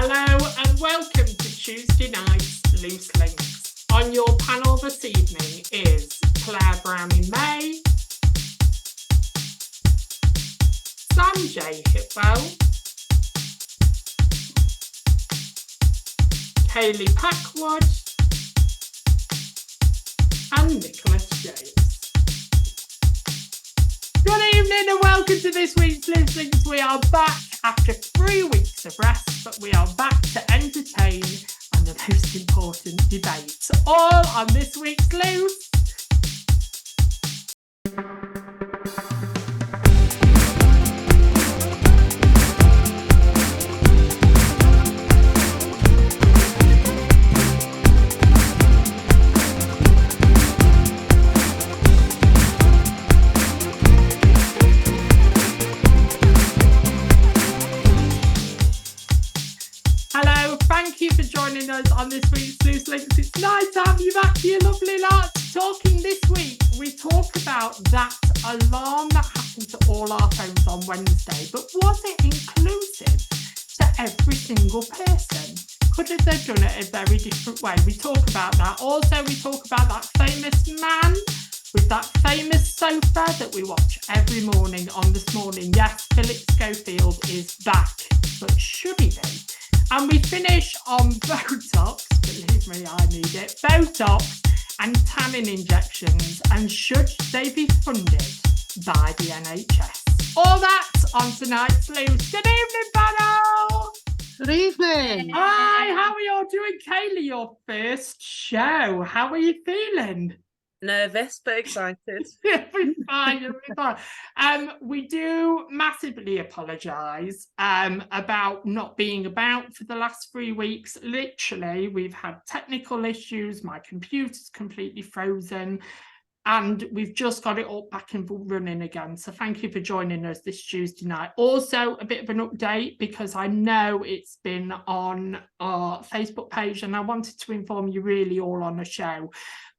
Hello and welcome to Tuesday Night's Loose Links. On your panel this evening is Claire Browning-May, Sam J. Hipwell, Kaylee Packwood, and Nicholas James. Good evening and welcome to this week's Loose Links. We are back after 3 weeks of rest, but we are back to entertain and the most important debates, all on this week's Loose. Thank you for joining us on this week's Loose Links. It's nice to have you back, you lovely lot. Talking this week, we talk about that alarm that happened to all our phones on Wednesday, but was it inclusive to every single person? Could have they done it a very different way? We talk about that. Also, we talk about that famous man with that famous sofa that we watch every morning on This Morning. Yes, Philip Schofield is back, but should he be? And we finish on Botox, believe me, I need it, Botox and tanning injections, and should they be funded by the NHS? All that on tonight's Loose. Good evening, panel! Good evening. Hi, how are you all doing? Kaylee, your first show. How are you feeling? Nervous but excited. You'll be fine, you'll be fine. We do massively apologise about not being about for the last 3 weeks. Literally, we've had technical issues, my computer's completely frozen, and we've just got it all back and running again. So thank you for joining us this Tuesday night. Also, a bit of an update, because I know it's been on our Facebook page and I wanted to inform you really all on the show.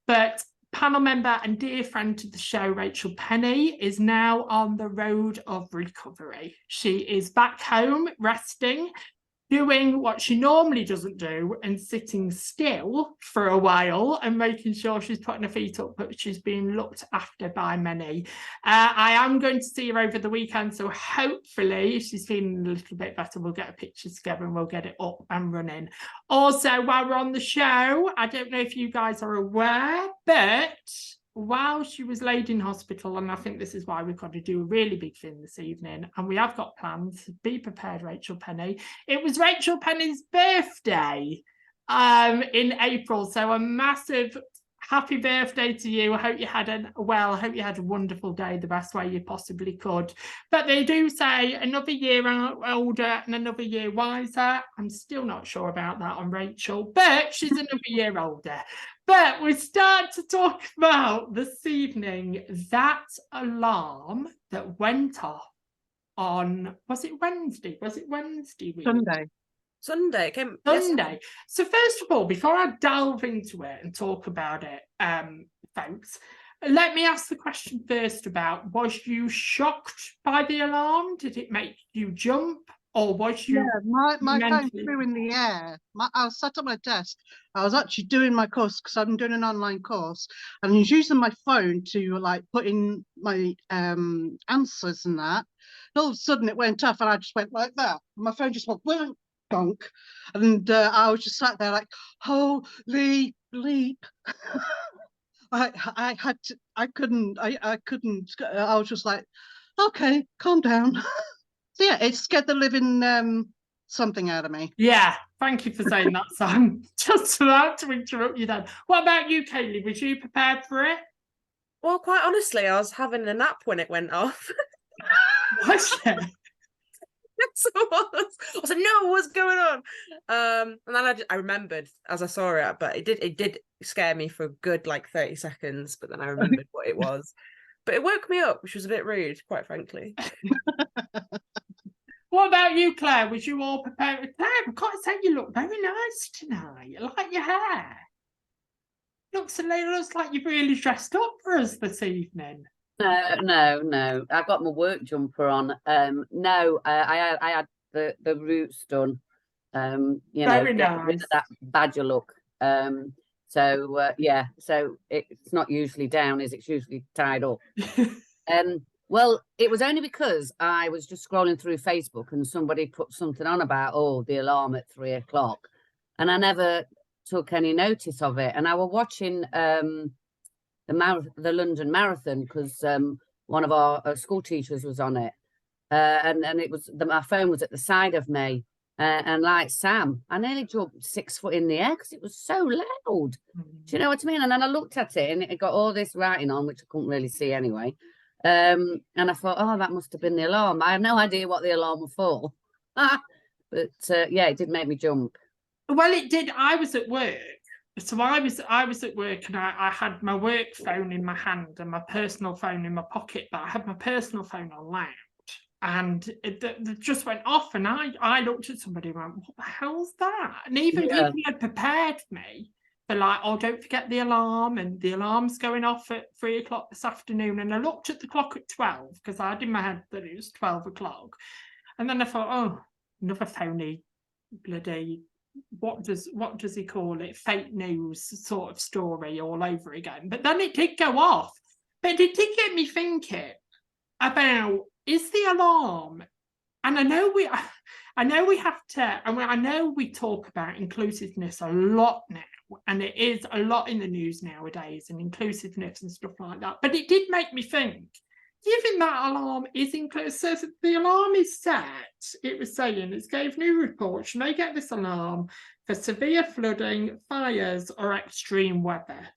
But panel member and dear friend to the show, Rachel Penny, is now on the road of recovery. She is back home resting, doing what she normally doesn't do and sitting still for a while and making sure she's putting her feet up, but she's being looked after by many. I am going to see her over the weekend, so hopefully if she's feeling a little bit better, we'll get a picture together and we'll get it up and running. Also, while we're on the show, I don't know if you guys are aware, but while she was laid in hospital, and I think this is why we've got to do a really big thing this evening, and we have got plans, be prepared, Rachel Penny. It was Rachel Penny's birthday in April, so a massive happy birthday to you. I hope you had a wonderful day, the best way you possibly could. But they do say another year older and another year wiser. I'm still not sure about that on Rachel, but she's another year older. But we start to talk about this evening that alarm that went off on, was it Wednesday? Week? Sunday came. Sunday. So first of all, before I delve into it and talk about it, folks, let me ask the question first about, was you shocked by the alarm? Did it make you jump? Or was you... Yeah, my phone flew in the air. I was sat at my desk. I was actually doing my course because I'm doing an online course, and I was using my phone to like put in my answers and that. And all of a sudden it went off and I just went like that. My phone just went gunk, and I was just sat there like, holy bleep. I couldn't. I was just like, okay, calm down. So yeah, it scared the living something out of me. Yeah, thank you for saying that, Sam. Just about to interrupt you then. What about you, Kaylee? Was you prepared for it? Well, quite honestly, I was having a nap when it went off. Was it? Yes, I was like, no, what's going on? And then I remembered as I saw it, but it did scare me for a good like 30 seconds, but then I remembered what it was. But it woke me up, which was a bit rude, quite frankly. What about you, Claire? Was you all prepared? Claire, I've got to say, you look very nice tonight. I like your hair. Looks like you've really dressed up for us this evening. No. I've got my work jumper on. I had the roots done You know, Very get rid nice. of that badger look. Yeah, so it's not usually down, is it? It's usually tied up. Well, it was only because I was just scrolling through Facebook and somebody put something on about, oh, the alarm at 3 o'clock. And I never took any notice of it. And I was watching the London Marathon because one of our school teachers was on it. And it was my phone was at the side of me. And like Sam, I nearly jumped 6 foot in the air because it was so loud. Do you know what I mean? And then I looked at it and it got all this writing on, which I couldn't really see anyway. And I thought, oh, that must have been the alarm. I had no idea what the alarm was for. But yeah, it did make me jump. Well, it did. I was at work. So I was at work and I had my work phone in my hand and my personal phone in my pocket, but I had my personal phone on loud. And it just went off, and I looked at somebody and went, what the hell's that? And even people had prepared me for like, oh, don't forget the alarm, and the alarm's going off at 3 o'clock this afternoon. And I looked at the clock at 12 because I had in my head that it was 12 o'clock. And then I thought, oh, another phony bloody, what does he call it? Fake news sort of story all over again. But then it did go off. But it did get me thinking about, is the alarm, and I know we have to, and I know we talk about inclusiveness a lot now, and it is a lot in the news nowadays, and inclusiveness and stuff like that. But it did make me think, do you think that alarm is inclusive? So the alarm is set. It was saying it gave new reports. You may get this alarm for severe flooding, fires, or extreme weather.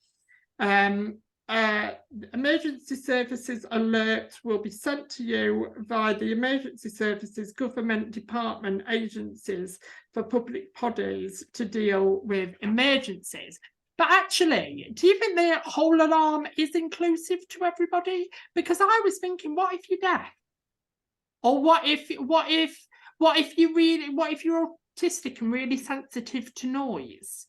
Emergency services alerts will be sent to you via the emergency services, government department, agencies for public bodies to deal with emergencies. But actually, do you think the whole alarm is inclusive to everybody? Because I was thinking, what if you're deaf? Or what if you're autistic and really sensitive to noise?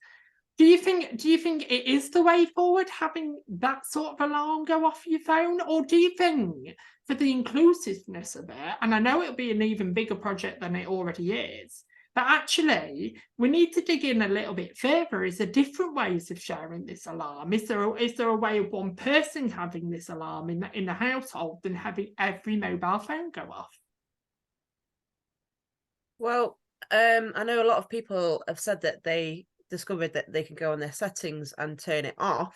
Do you think it is the way forward, having that sort of alarm go off your phone? Or do you think for the inclusiveness of it, and I know it'll be an even bigger project than it already is, but actually we need to dig in a little bit further? Is there different ways of sharing this alarm? Is there a way of one person having this alarm in the household than having every mobile phone go off? Well, I know a lot of people have said that they discovered that they can go on their settings and turn it off,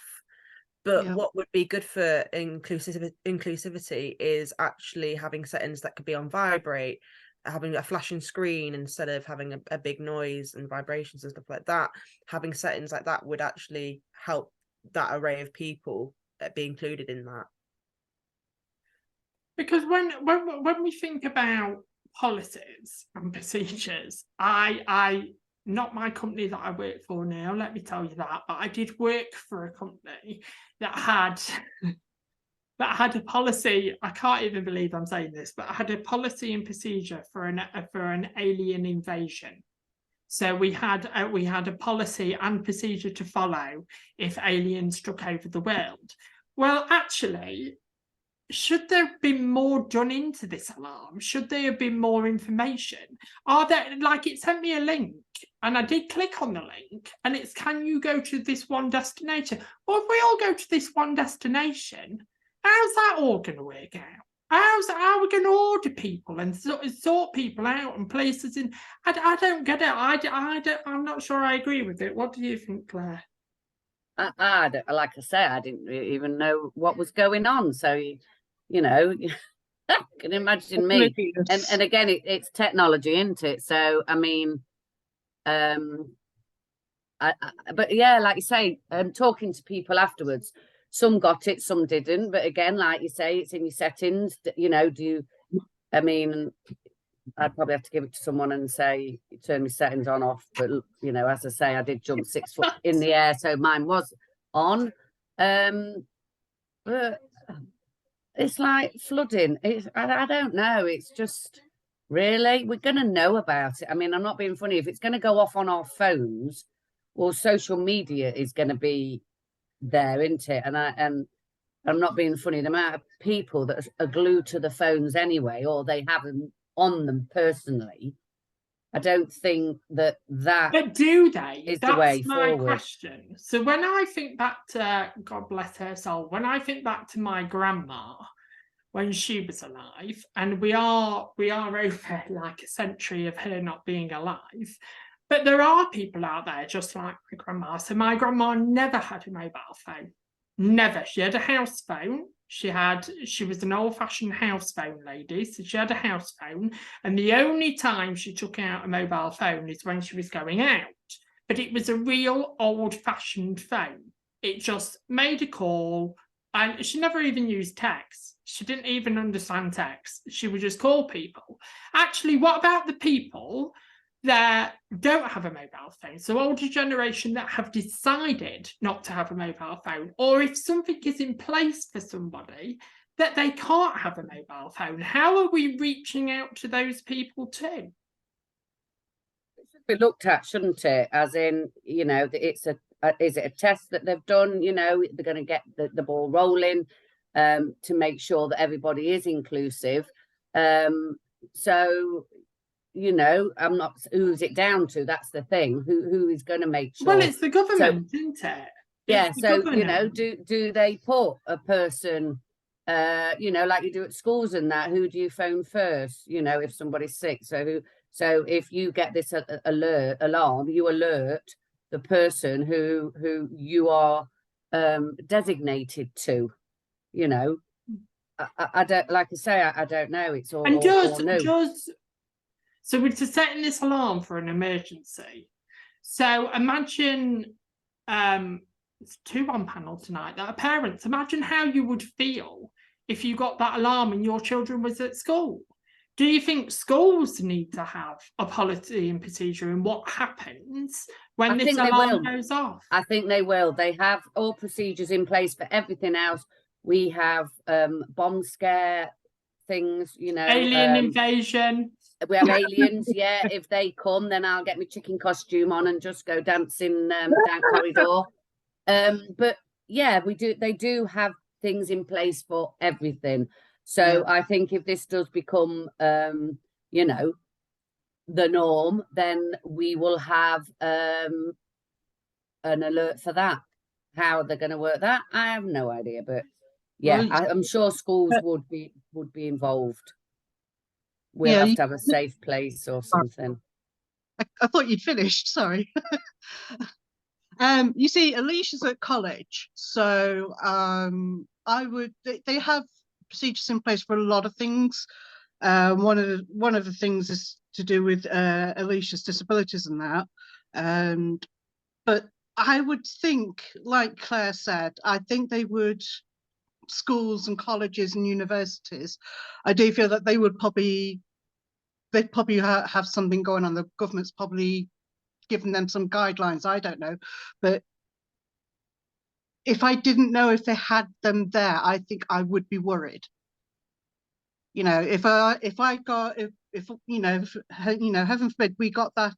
but what would be good for inclusivity is actually having settings that could be on vibrate, having a flashing screen instead of having a big noise and vibrations and stuff like that. Having settings like that would actually help that array of people be included in that. Because when we think about policies and procedures, I not my company that I work for now, let me tell you that, but I did work for a company that had a policy. I can't even believe I'm saying this, but I had a policy and procedure for an alien invasion. So we had a policy and procedure to follow if aliens took over the world. Well, actually, should there have been more done into this alarm? Should there have been more information? Are there, like, it sent me a link and I did click on the link and it's, can you go to this one destination? Well, if we all go to this one destination, how's that all going to work out? How are we going to order people and sort people out and places in? I don't get it. I'm not sure I agree with it. What do you think, Claire? Like I say, I didn't even know what was going on. So, you know, I can imagine me. And again, it's technology, isn't it? So, I mean, but yeah, like you say, talking to people afterwards, some got it, some didn't. But again, like you say, it's in your settings. You know, I mean, I'd probably have to give it to someone and say, turn my settings on, off. But, you know, as I say, I did jump 6 foot in the air, so mine was on. But it's like flooding. I don't know. It's just, really, we're going to know about it. I mean, I'm not being funny. If it's going to go off on our phones, well, social media is going to be there, isn't it? And I'm not being funny. The amount of people that are glued to the phones anyway, or they have them on them personally, I don't think that But do they? is the That's way my forward. question. So when I think back to, God bless her soul, when I think back to my grandma when she was alive, and we are over like a century of her not being alive, but there are people out there just like my grandma. So my grandma never had a mobile phone. Never. She had a house phone. She was an old-fashioned house phone lady, so she had a house phone, and the only time she took out a mobile phone is when she was going out. But it was a real old-fashioned phone. It just made a call, and she never even used text. She didn't even understand text. She would just call people. Actually, what about the people that don't have a mobile phone, so older generation that have decided not to have a mobile phone, or if something is in place for somebody that they can't have a mobile phone, how are we reaching out to those people too? It should be looked at, shouldn't it? As in, you know, it's is it a test that they've done? You know, they're going to get the ball rolling to make sure that everybody is inclusive. So, you know, I'm not, who's it down to? That's the thing. Who is going to make sure? Well, it's the government, isn't it? Yeah. It's the So, you government. know, do they put a person, you know, like you do at schools and that, who do you phone first? You know, if somebody's sick. So if you get this alarm, you alert the person who you are designated to, you know. I don't, like I say, I don't know. It's all, And all new. So we're setting this alarm for an emergency. So imagine it's 2 on panel tonight that are parents. Imagine how you would feel if you got that alarm and your children was at school. Do you think schools need to have a policy and procedure in what happens when this alarm goes off? I think they will. They have all procedures in place for everything else. We have bomb scare things, you know. Alien invasion. We have aliens, yeah. If they come, then I'll get my chicken costume on and just go dancing down corridor. But yeah, they do have things in place for everything. So I think if this does become, you know, the norm, then we will have an alert for that. How they're going to work that, I have no idea. But yeah, I'm sure schools would be involved. We'll have to have a safe place or something. I thought you'd finished. Sorry. You see, Alicia's at college, so they have procedures in place for a lot of things. One of the things is to do with Alicia's disabilities and that. But I would think, like Claire said, I think they would, schools and colleges and universities, I do feel that they'd probably have something going on. The government's probably given them some guidelines, I don't know. But if I didn't know if they had them there, I think I would be worried. You know, if you know, heaven forbid, we got that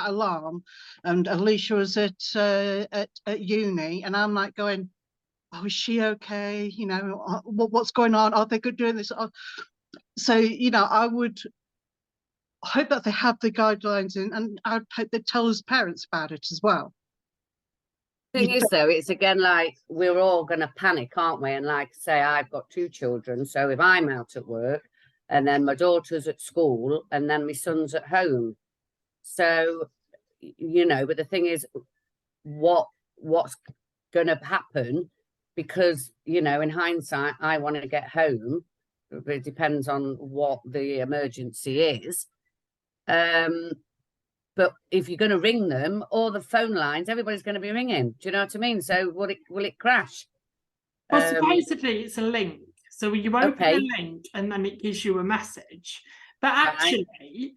alarm, and Alicia was at uni, and I'm like going, oh, is she okay? You know, what's going on? Are they good doing this? So, you know, I would hope that they have the guidelines in, and I'd hope they tell us parents about it as well. Thing is, though, it's again like we're all going to panic, aren't we? And like I say, I've got 2 children, so if I'm out at work and then my daughter's at school and then my son's at home, so you know. But the thing is, what's going to happen? Because, you know, in hindsight, I want to get home, but it depends on what the emergency is. But if you're going to ring them, all the phone lines, everybody's going to be ringing. Do you know what I mean? So will it crash? Well, supposedly it's a link. So you open a link and then it gives you a message. But actually,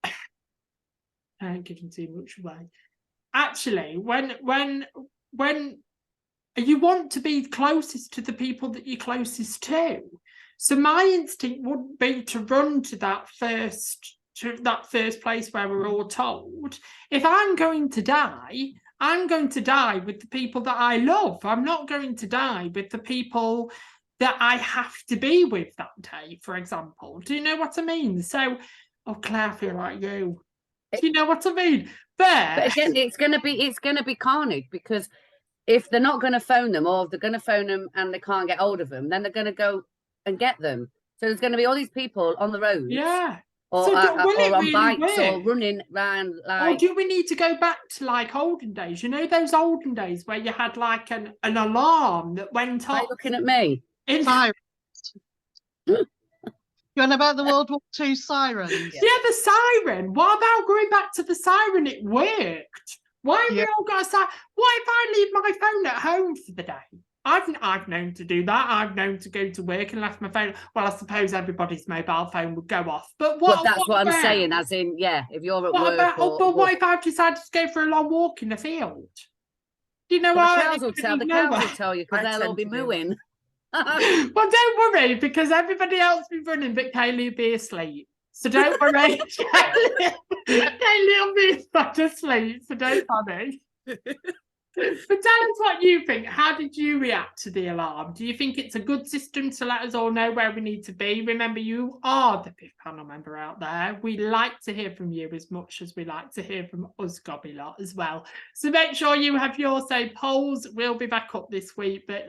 I ain't giving too much away. Actually, when you want to be closest to the people that you're closest to. So my instinct would be to run to that first place where we're all told, if I'm going to die, I'm going to die with the people that I love. I'm not going to die with the people that I have to be with that day, for example. Do you know what I mean? So, oh, Claire, I feel like you. Do you know what I mean? But again, it's gonna be carnage, because if they're not going to phone them, or if they're going to phone them and they can't get hold of them, then they're going to go and get them. So there's going to be all these people on the roads, yeah. or, So will it or on really bikes, or work? running around Or like. do we need to go back to like olden days? You know, those olden days where you had like an alarm that went Are off. you looking at me? Sirens. You on about the World War II sirens? Yeah, the siren. What about going back to the siren? It worked. Why have we all got a siren? What if I leave my phone at home for the day? I've known to do that. I've known to go to work and left my phone. Well, I suppose everybody's mobile phone would go off. But But that's what I'm saying, as in, yeah, if you're at what work. about? Or, but what if I've decided to go for a long walk in the field? Do you know well, what? the cows will tell you, because I they'll all tend be to do that. mooing. Well, don't worry, because everybody else will be running, but Kaylee will be asleep. So don't worry. Kaylee will be asleep, so don't panic. But tell us what you think. How did you react to the alarm? Do you think it's a good system to let us all know where we need to be? Remember, you are the fifth panel member out there. We like to hear from you as much as we like to hear from us, Gobby lot, as well. So make sure you have your say. Polls will be back up this week. But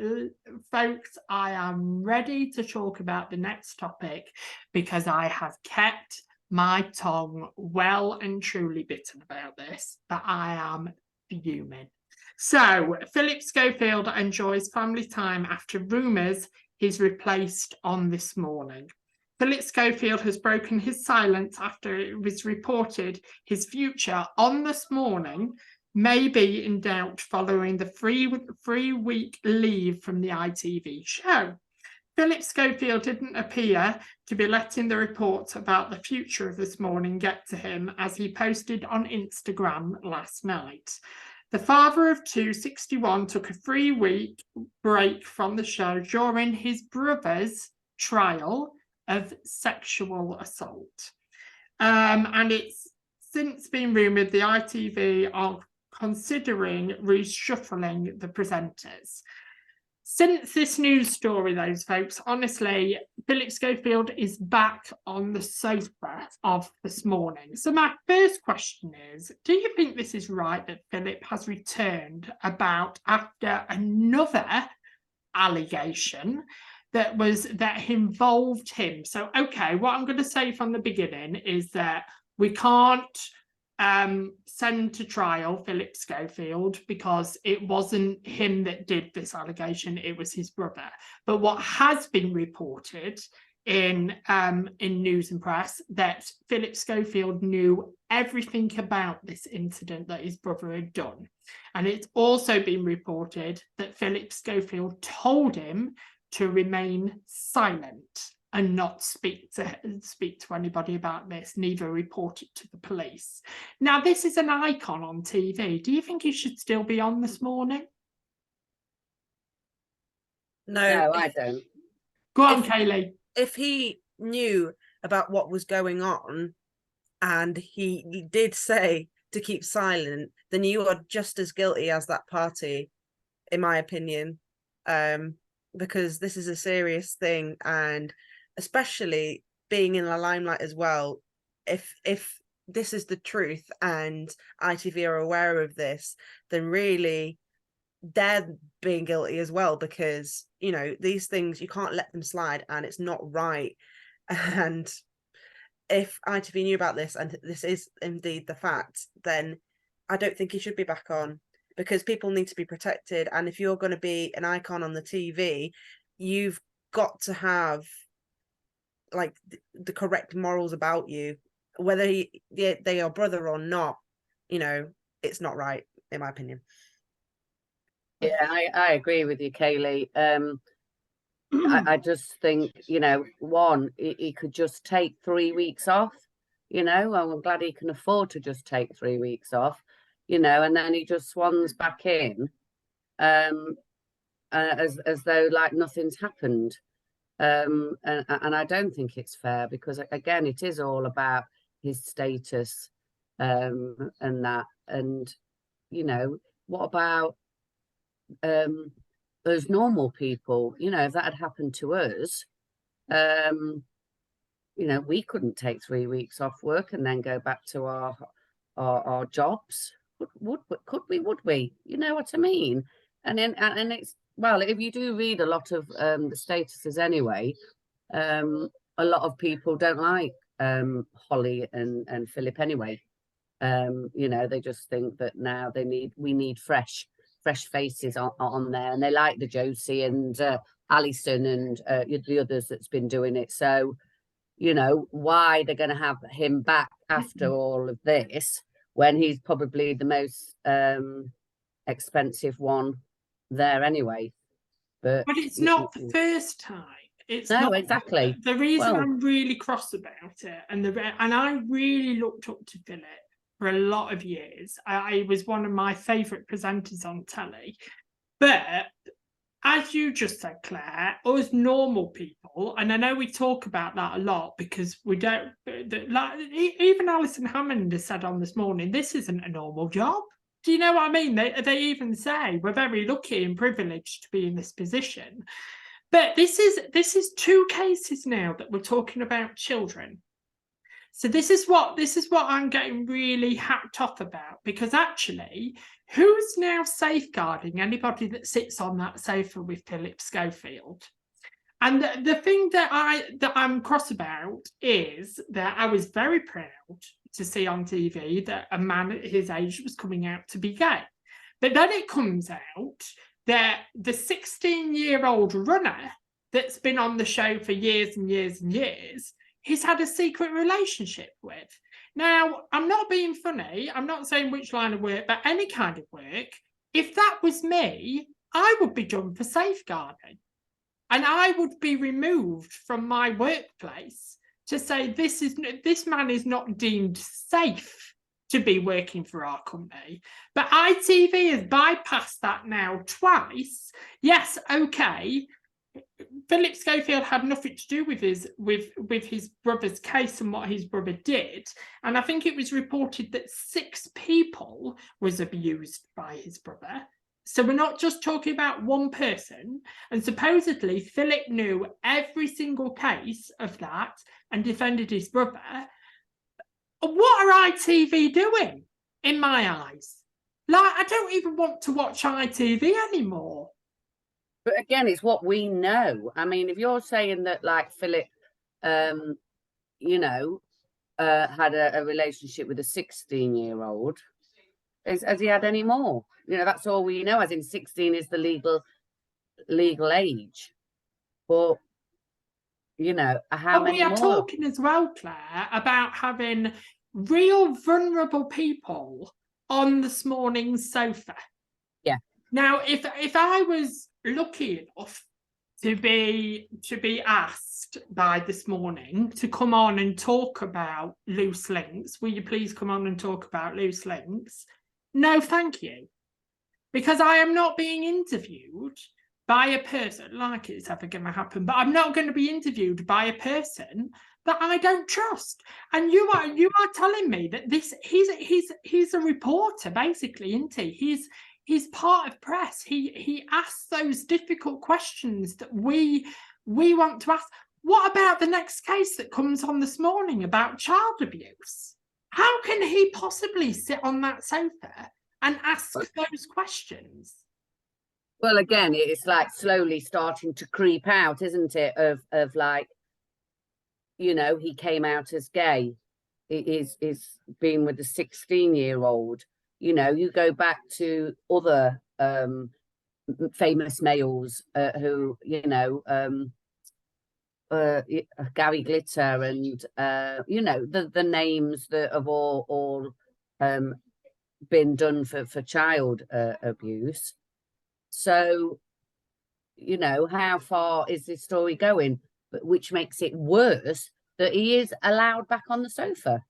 folks, I am ready to talk about the next topic, because I have kept my tongue well and truly bitten about this, but I am fuming. So, Philip Schofield enjoys family time after rumours he's replaced on This Morning. Philip Schofield has broken his silence after it was reported his future on This Morning may be in doubt following the three-week leave from the ITV show. Philip Schofield didn't appear to be letting the reports about the future of This Morning get to him, as he posted on Instagram last night. The father of two, 61, took a 3-week break from the show during his brother's trial of sexual assault. And it's since been rumoured the ITV are considering reshuffling the presenters. Since this news story, those folks, honestly, Philip Schofield is back on the sofa of This Morning. So my first question is, do you think this is right that Philip has returned after another allegation that involved him? So, okay, what I'm going to say from the beginning is that we can't send to trial Philip Schofield, because it wasn't him that did this allegation, it was his brother. But what has been reported in news and press, that Philip Schofield knew everything about this incident that his brother had done. And it's also been reported that Philip Schofield told him to remain silent and not speak to anybody about this, neither report it to the police. Now, this is an icon on TV. Do you think he should still be on This Morning? No, I don't. Go on, Kaylee. If he knew about what was going on and he did say to keep silent, then you are just as guilty as that party, in my opinion, because this is a serious thing, and especially being in the limelight as well. If this is the truth and ITV are aware of this, then really they're being guilty as well, because you know these things, you can't let them slide, and it's not right. And if ITV knew about this and this is indeed the fact, then I don't think he should be back on, because people need to be protected. And if you're going to be an icon on the TV, you've got to have like the correct morals about you, whether they are brother or not. You know, it's not right, in my opinion. Yeah, I agree with you, Kaylee. I just think, you know, he could just take 3 weeks off. You know, I'm glad he can afford to just take 3 weeks off, you know, and then he just swans back in as though like nothing's happened. And I don't think it's fair, because again, it is all about his status and that. And you know, what about the as normal people. You know, if that had happened to us, you know, we couldn't take 3 weeks off work and then go back to our jobs. Could we? Would we? You know what I mean? And then and it's, well, if you do read a lot of the statuses anyway, a lot of people don't like Holly and Philip anyway. You know, they just think that now we need fresh faces on there, and they like the Josie and Alison and the others that's been doing it. So, you know, why they're going to have him back after all of this when he's probably the most expensive one there anyway. But it's not the first time. It's no, not, exactly. The reason Well, I'm really cross about it, and I really looked up to Philip for a lot of years. I was one of my favourite presenters on telly. But as you just said, Claire, us normal people, and I know we talk about that a lot because we don't, like, even Alison Hammond has said on This Morning, this isn't a normal job. Do you know what I mean? They even say we're very lucky and privileged to be in this position. But this is 2 cases now that we're talking about children. So this is what I'm getting really hacked off about, because actually, who's now safeguarding anybody that sits on that sofa with Philip Schofield? And the thing that I'm cross about is that I was very proud to see on TV that a man at his age was coming out to be gay. But then it comes out that the 16-year-old runner that's been on the show for years and years and years, he's had a secret relationship with. Now, I'm not being funny. I'm not saying which line of work, but any kind of work. If that was me, I would be done for safeguarding. And I would be removed from my workplace to say this man is not deemed safe to be working for our company. But ITV has bypassed that now twice. Yes, okay. Philip Schofield had nothing to do with his brother's case and what his brother did. And I think it was reported that 6 people was abused by his brother. So we're not just talking about one person. And supposedly Philip knew every single case of that and defended his brother. What are ITV doing, in my eyes? Like, I don't even want to watch ITV anymore. But again, it's what we know. I mean, if you're saying that, like, Philip, you know, had a relationship with a 16-year-old, has he had any more? You know, that's all we know, as in 16 is the legal age. But, you know, how many more? We are talking as well, Claire, about having real vulnerable people on This Morning's sofa. Yeah. Now, if I was lucky enough to be asked by This Morning to come on and talk about loose links, will you please come on and talk about loose links? No, thank you. Because I am not being interviewed by a person, like it's ever going to happen, but I'm not going to be interviewed by a person that I don't trust. And you are telling me that he's a reporter, basically, isn't he? He's part of press. He asks those difficult questions that we want to ask. What about the next case that comes on This Morning about child abuse? How can he possibly sit on that sofa and ask those questions? Well, again, it's like slowly starting to creep out, isn't it? Of like, you know, he came out as gay. It is being with a 16-year-old. You know, you go back to other famous males who, you know, Gary Glitter and you know, the names that have all been done for child abuse. So, you know, how far is this story going? But which makes it worse that he is allowed back on the sofa.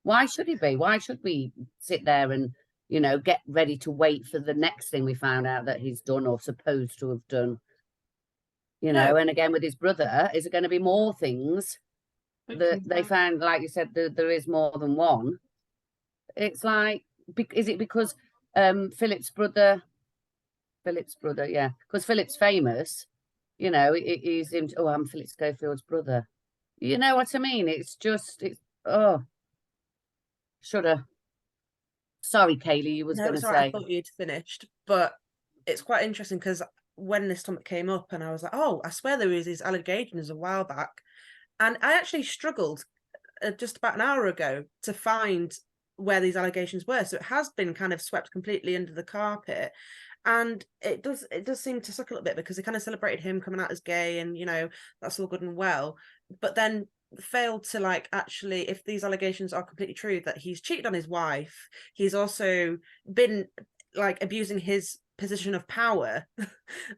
Why should he be? Why should we sit there and, you know, get ready to wait for the next thing we found out that he's done or supposed to have done? You know, and again with his brother, is there going to be more things that they found? Like you said, there is more than one. It's like, is it because Philip's brother Philip's brother, yeah. Because Philip's famous, you know, he's him. Oh, I'm Philip Schofield's brother. You know what I mean? It's oh, shudder. Sorry, Kaylee, you was No, going to it's all right. I say. thought you'd finished, but it's quite interesting because when this topic came up, and I was like, oh, I swear there was these allegations a while back, and I actually struggled just about an hour ago to find where these allegations were. So it has been kind of swept completely under the carpet. And it does seem to suck a little bit because they kind of celebrated him coming out as gay, and you know, that's all good and well, but then failed to like actually, if these allegations are completely true, that he's cheated on his wife, he's also been like abusing his position of power,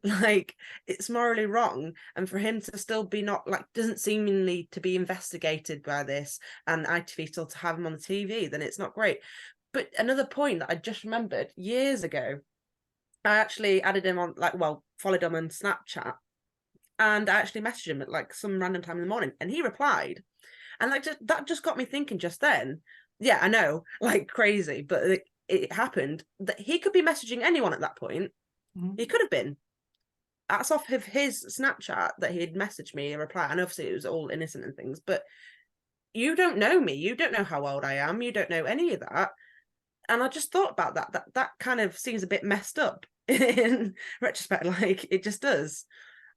like it's morally wrong, and for him to still be not like, doesn't seemingly to be investigated by this, and ITV still to have him on the TV, then it's not great. But another point that I just remembered, years ago I actually added him on, like, well, followed him on Snapchat, and I actually messaged him at like some random time in the morning, and he replied, and like that just got me thinking just then. Yeah, I know, like crazy, but it happened that he could be messaging anyone at that point. He could have been. That's off of his Snapchat that he'd messaged me a reply, and obviously it was all innocent and things, but you don't know me, you don't know how old I am, you don't know any of that. And I just thought about that kind of seems a bit messed up in retrospect, like it just does.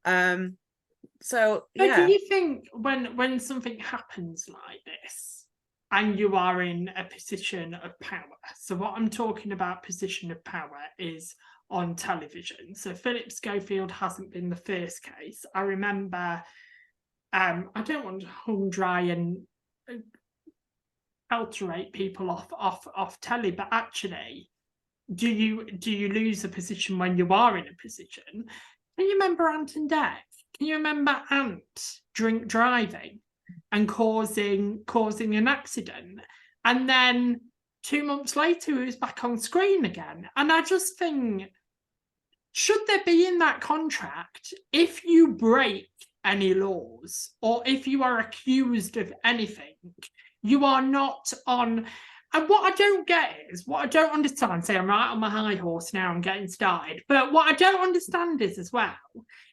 So yeah. Do you think when something happens like this and you are in a position of power, so what I'm talking about position of power is on television. So Philip Schofield hasn't been the first case. I remember, I don't want to hung dry and alterate people off telly, but actually, do you lose a position when you are in a position? Can you remember Ant and Dec? Can you remember Ant drink driving and causing an accident, and then 2 months later he was back on screen again? And I just think, should there be in that contract, if you break any laws or if you are accused of anything, you are not on. And what I don't get is, what I don't understand, say I'm right on my high horse now, I'm getting started, but what I don't understand is as well,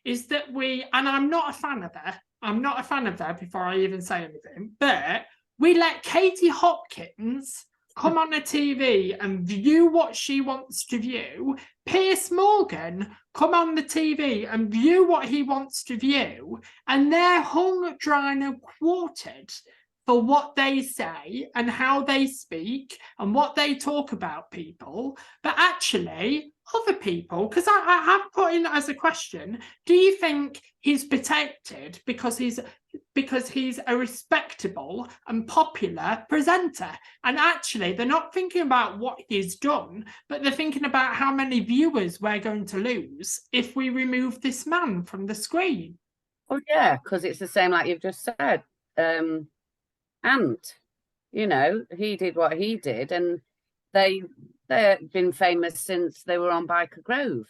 is that and I'm not a fan of her, before I even say anything, but we let Katie Hopkins come on the TV and view what she wants to view. Piers Morgan come on the TV and view what he wants to view, and they're hung, dry and quartered for what they say and how they speak and what they talk about people. But actually, other people, because I have put in as a question, do you think he's protected because he's a respectable and popular presenter? And actually, they're not thinking about what he's done, but they're thinking about how many viewers we're going to lose if we remove this man from the screen. Oh yeah, because it's the same like you've just said. Ant, you know, he did what he did, and they've been famous since they were on Byker Grove.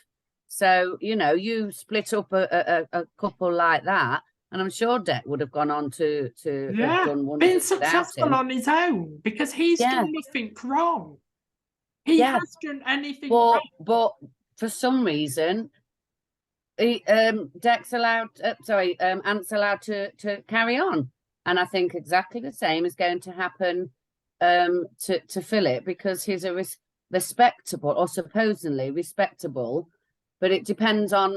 So, you know, you split up a couple like that, and I'm sure Dec would have gone on to have done one. Been successful on his own, because he's done nothing wrong. He has done anything wrong. But for some reason, Ant's allowed to carry on. And I think exactly the same is going to happen to Philip, because he's a respectable, or supposedly respectable, but it depends on,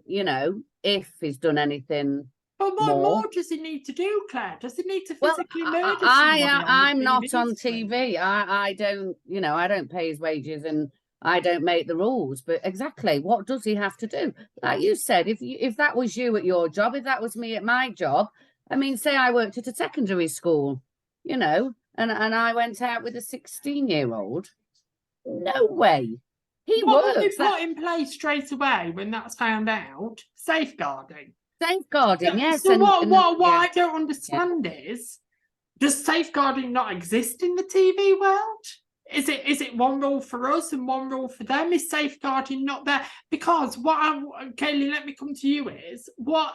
you know, if he's done anything. But what more does he need to do, Claire? Does he need to physically murder somebody? I'm not on TV. I don't, you know, I don't pay his wages and I don't make the rules. But exactly, what does he have to do? Like you said, if that was you at your job, if that was me at my job, I mean, say I worked at a secondary school, you know, and I went out with a 16-year-old. No way. What would be put in place straight away when that's found out? Safeguarding. Safeguarding, yes. So what I don't understand is, does safeguarding not exist in the TV world? Is it one rule for us and one rule for them? Is safeguarding not there? Because Kaylee, let me come to you, is what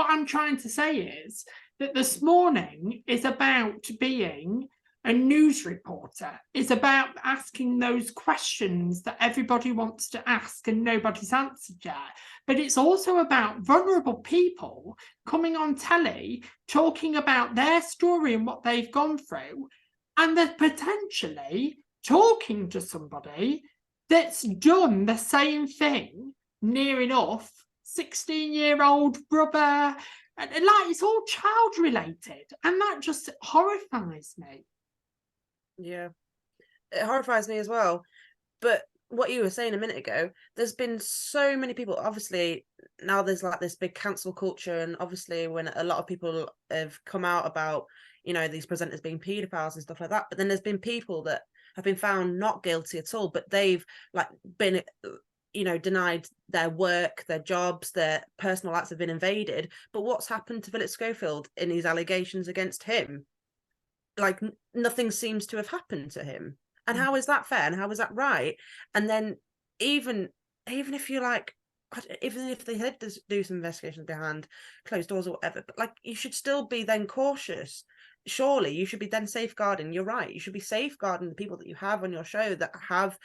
I'm trying to say is that this morning is about being a news reporter is about asking those questions that everybody wants to ask and nobody's answered yet. But it's also about vulnerable people coming on telly, talking about their story and what they've gone through, and they're potentially talking to somebody that's done the same thing near enough, 16-year-old brother, and like it's all child related, and that just horrifies me. Yeah, it horrifies me as well. But what you were saying a minute ago, there's been so many people, obviously now there's like this big cancel culture, and obviously when a lot of people have come out about, you know, these presenters being paedophiles and stuff like that, but then there's been people that have been found not guilty at all, but they've like been, you know, denied their work, their jobs, their personal lives have been invaded. But what's happened to Philip Schofield in these allegations against him? Like nothing seems to have happened to him. And how is that fair? And how is that right? And then even if you're like, even if they had to do some investigations behind closed doors or whatever, but like you should still be then cautious. Surely you should be then safeguarding. You're right. You should be safeguarding the people that you have on your show that have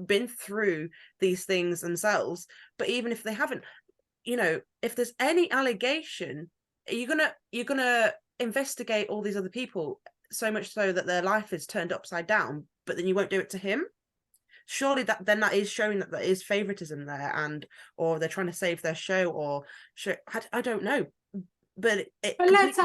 been through these things themselves. But even if they haven't, you know, if there's any allegation, you're gonna investigate all these other people, so much so that their life is turned upside down, but then you won't do it to him. Surely that is showing that there is favoritism there, and or they're trying to save their show, or I don't know. But let's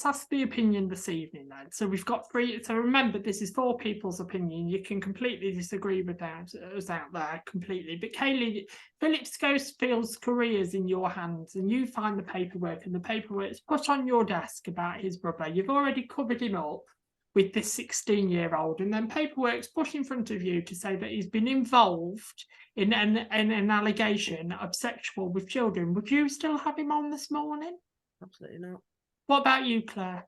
ask the opinion this evening then. So we've got three. So remember, this is 4 people's opinion. You can completely disagree with us out there completely. But Kaylee, Philip Schofield's career is in your hands, and you find the paperwork, and the paperwork's put on your desk about his brother. You've already covered him up with this 16-year-old, and then paperwork's put in front of you to say that he's been involved in an allegation of sexual with children. Would you still have him on this morning? Absolutely not. What about you, Claire?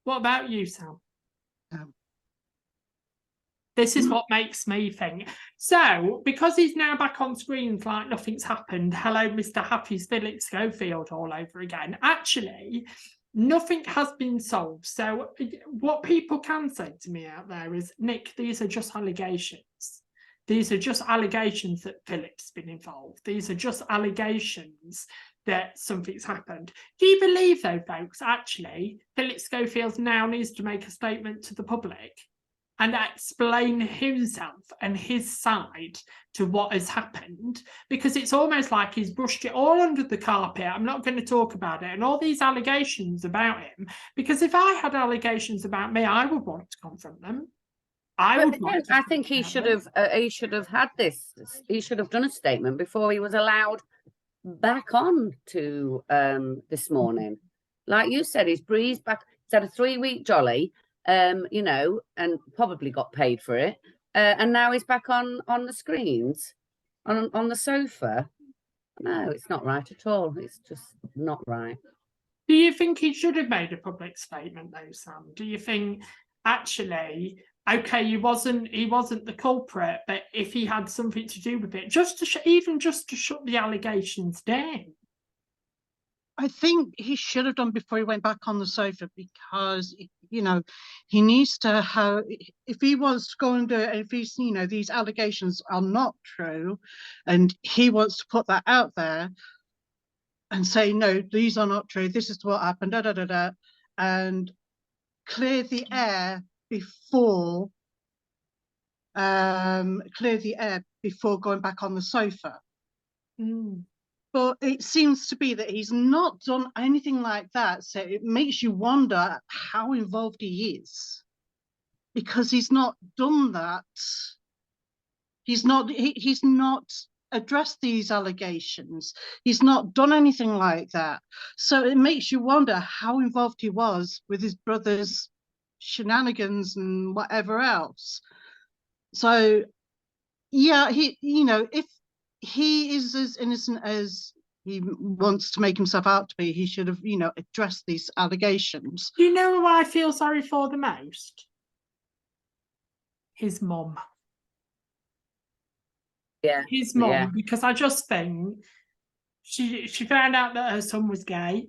What about you, Sam? This is what makes me think. So, because he's now back on screens like nothing's happened, hello, Mr. Happy's Philip Schofield all over again. Actually, nothing has been solved. So what people can say to me out there is, Nick, these are just allegations. These are just allegations that Philip's been involved. These are just allegations that something's happened. Do you believe, though, folks, actually, Philip Schofield now needs to make a statement to the public and explain himself and his side to what has happened? Because it's almost like he's brushed it all under the carpet. I'm not going to talk about it. And all these allegations about him, because if I had allegations about me, I would want to confront them. I think he should have had this. He should have done a statement before he was allowed back on to this morning. Like you said, he's breezed back. He's had a 3-week jolly, you know, and probably got paid for it. And now he's back on the screens, on the sofa. No, it's not right at all. It's just not right. Do you think he should have made a public statement, though, Sam? Do you think actually, okay, he wasn't the culprit, but if he had something to do with it, just to shut the allegations down? I think he should have done before he went back on the sofa, because, you know, he needs to have, if he wants to go and do it, if he's, you know, these allegations are not true and he wants to put that out there and say, no, these are not true, this is what happened, and clear the air before going back on the sofa. But it seems to be that he's not done anything like that, so it makes you wonder how involved he is, because he's not done that. He's not addressed these allegations. He's not done anything like that, so it makes you wonder how involved he was with his brother's shenanigans and whatever else. So yeah, he, you know, if he is as innocent as he wants to make himself out to be, he should have, you know, addressed these allegations. Do you know who I feel sorry for the most? His mum. Yeah. His mum, yeah. Because I just think she found out that her son was gay.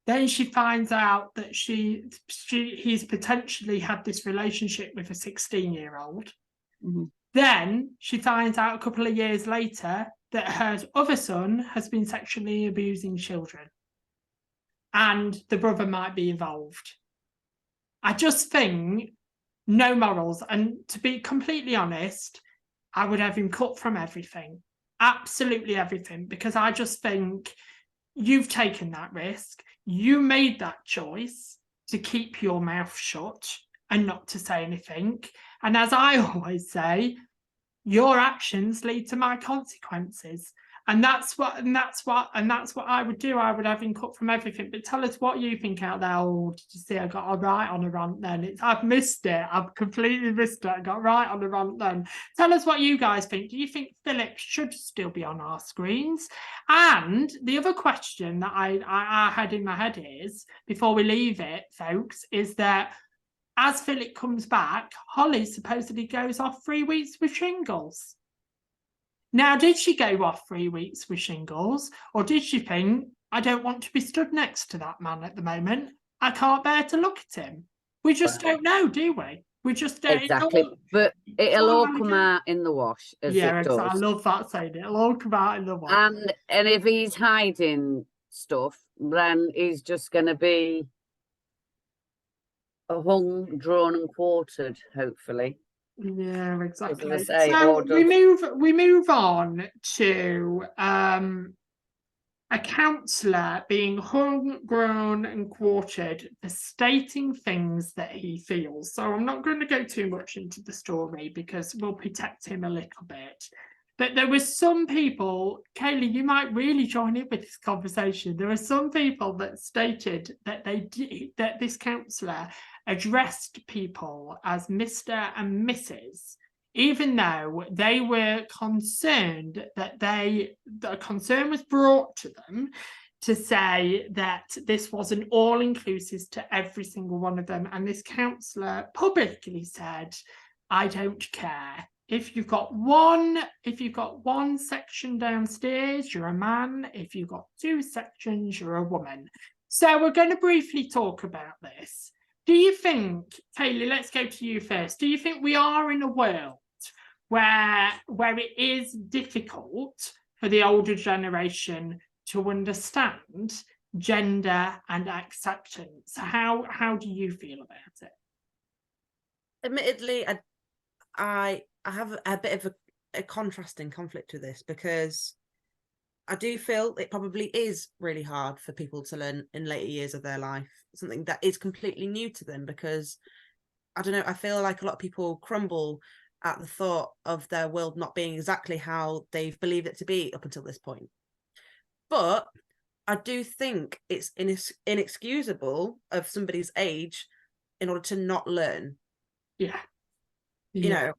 Then she finds out that he's potentially had this relationship with a 16-year-old. Mhm. Then she finds out a couple of years later that her other son has been sexually abusing children, and the brother might be involved. I just think no morals. And to be completely honest, I would have him cut from everything, absolutely everything, because I just think you've taken that risk. You made that choice to keep your mouth shut and not to say anything. And as I always say, your actions lead to my consequences. And that's what I would do. I would have him cut from everything. But tell us what you think out there. Oh, did you see I got a right on a rant then? I've missed it. I've completely missed it. I got right on a rant then. Tell us what you guys think. Do you think Philip should still be on our screens? And the other question that I had in my head is, before we leave it, folks, is that as Philip comes back, Holly supposedly goes off 3 weeks with shingles. Now, did she go off 3 weeks with shingles, or did she think, I don't want to be stood next to that man at the moment. I can't bear to look at him. We just don't know, do we? We just don't. Exactly. But it'll all come out in the wash, as Yeah, it exactly. I does. love that saying. It'll all come out in the wash. And if he's hiding stuff, then he's just going to be hung, drawn, and quartered, hopefully. Yeah, exactly. As I say, So or we move on to a counsellor being hung, grown, and quartered for stating things that he feels. So I'm not going to go too much into the story because we'll protect him a little bit. But there were some people, Kaylee, you might really join in with this conversation. There were some people that stated that that this counsellor addressed people as Mr. and Mrs., even though they were concerned that the concern was brought to them to say that this wasn't all-inclusive to every single one of them. And this counsellor publicly said, I don't care. If you've got one section downstairs, you're a man. If you've got 2 sections, you're a woman. So we're going to briefly talk about this. Do you think, Kaylee, let's go to you first. Do you think we are in a world where it is difficult for the older generation to understand gender and acceptance? How do you feel about it? Admittedly, I have a bit of a contrasting conflict with this, because I do feel it probably is really hard for people to learn in later years of their life, something that is completely new to them, because I don't know, I feel like a lot of people crumble at the thought of their world not being exactly how they've believed it to be up until this point. But I do think it's inexcusable of somebody's age in order to not learn. Yeah. You know,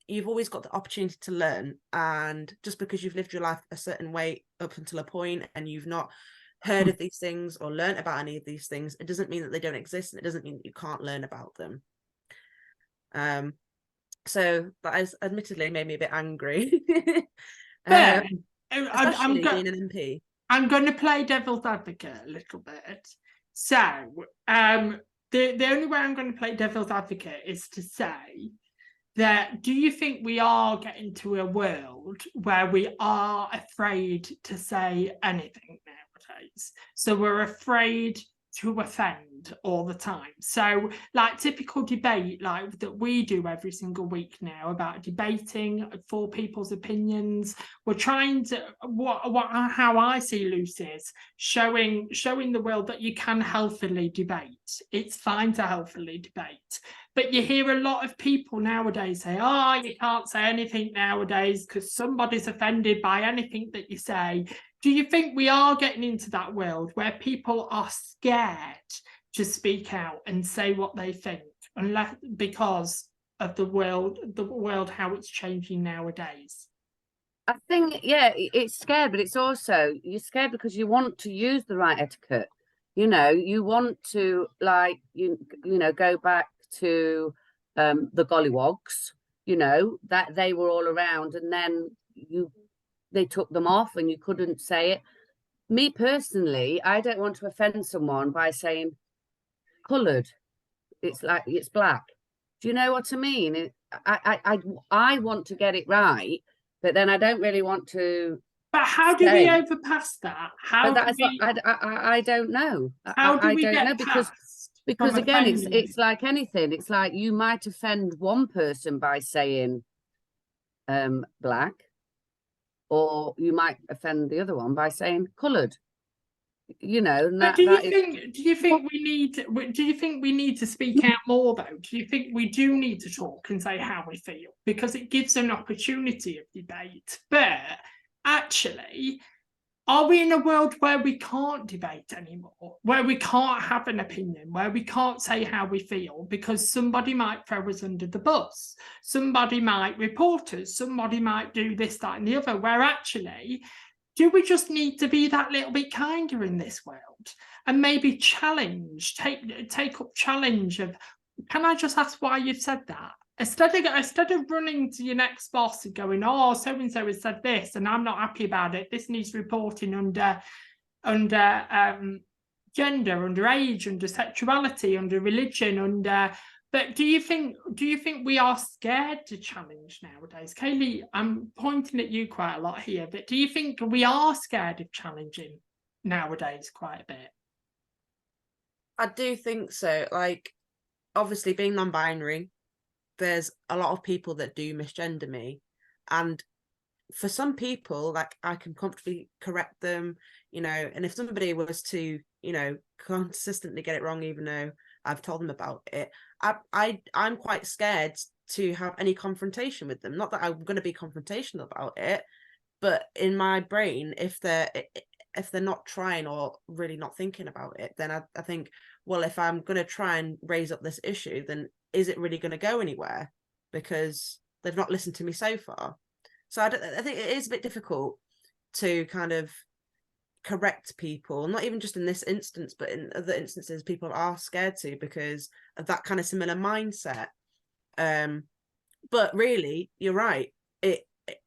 you've always got the opportunity to learn, and just because you've lived your life a certain way up until a point and you've not heard of these things or learned about any of these things, it doesn't mean that they don't exist, and it doesn't mean that you can't learn about them. So that has admittedly made me a bit angry. Especially being an MP. I'm going to play devil's advocate a little bit. So the only way I'm going to play devil's advocate is to say that, do you think we are getting to a world where we are afraid to say anything nowadays? So we're afraid to offend all the time. So like typical debate like that we do every single week now about debating for people's opinions. We're trying to how I see Lucy is showing the world that you can healthily debate. It's fine to healthily debate. But you hear a lot of people nowadays say, oh, you can't say anything nowadays because somebody's offended by anything that you say. Do you think we are getting into that world where people are scared to speak out and say what they think, because of the world how it's changing nowadays? I think, yeah, it's scared, but it's also, you're scared because you want to use the right etiquette. You know, you want to, like, you know, go back to the gollywogs, you know, that they were all around, and then they took them off and you couldn't say it. me personally, I don't want to offend someone by saying coloured. It's like it's black. Do you know what I mean? I want to get it right, but then I don't really want to. But how do we say- overpass that? How But do that's what we? I don't know. How do I we don't get know because from again, offending it's like anything. It's like you might offend one person by saying black, or you might offend the other one by saying coloured. You know, and But that is do you think we need do you think we need to speak out more though? Do you think we do need to talk and say how we feel? Because it gives an opportunity of debate. But actually, are we in a world where we can't debate anymore? Where we can't have an opinion, where we can't say how we feel because somebody might throw us under the bus, somebody might report us, somebody might do this, that, and the other, where actually, do we just need to be that little bit kinder in this world and maybe challenge, take up challenge of, can I just ask why you've said that? Instead of running to your next boss and going, oh, so and so has said this and I'm not happy about it. This needs reporting under gender, under age, under sexuality, under religion, under. But do you think we are scared to challenge nowadays? Kaylee, I'm pointing at you quite a lot here, but do you think we are scared of challenging nowadays quite a bit? I do think so. Like, obviously, being non-binary, there's a lot of people that do misgender me, and for some people, like, I can comfortably correct them, you know, and if somebody was to, you know, consistently get it wrong, even though I've told them about it, I'm quite scared to have any confrontation with them. Not that I'm going to be confrontational about it, but in my brain, if they're not trying or really not thinking about it, then I think, well, if I'm going to try and raise up this issue, then is it really going to go anywhere? Because they've not listened to me so far. So I think it is a bit difficult to kind of correct people, not even just in this instance, but in other instances, people are scared to because of that kind of similar mindset. But really, you're right.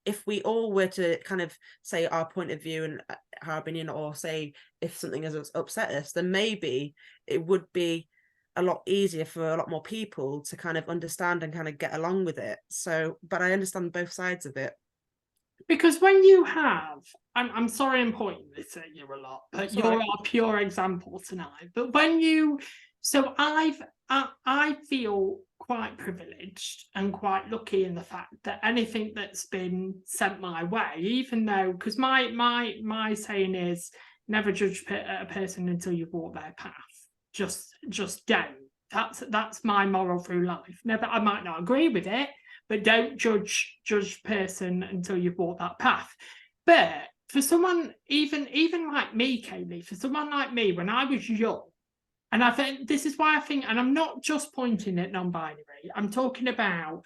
If we all were to kind of say our point of view and our opinion, or say if something has upset us, then maybe it would be a lot easier for a lot more people to kind of understand and kind of get along with it. So, but I understand both sides of it. Because when you have, I'm sorry I'm pointing this at you a lot, but That's you're all right. our pure example tonight. But when you, so I feel quite privileged and quite lucky in the fact that anything that's been sent my way, even though, because my saying is never judge a person until you've walked their path. Just don't. That's my moral through life. Never, I might not agree with it, but don't judge person until you've walked that path. But for someone, even like me, Kaylee, for someone like me, when I was young, and I think this is why I think, and I'm not just pointing at non-binary, I'm talking about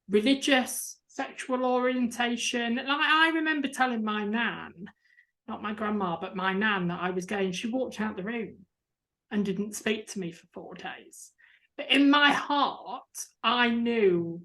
religious, sexual orientation. Like, I remember telling my nan, not my grandma, but my nan, that I was gay, and she walked out the room and didn't speak to me for 4 days. But in my heart, I knew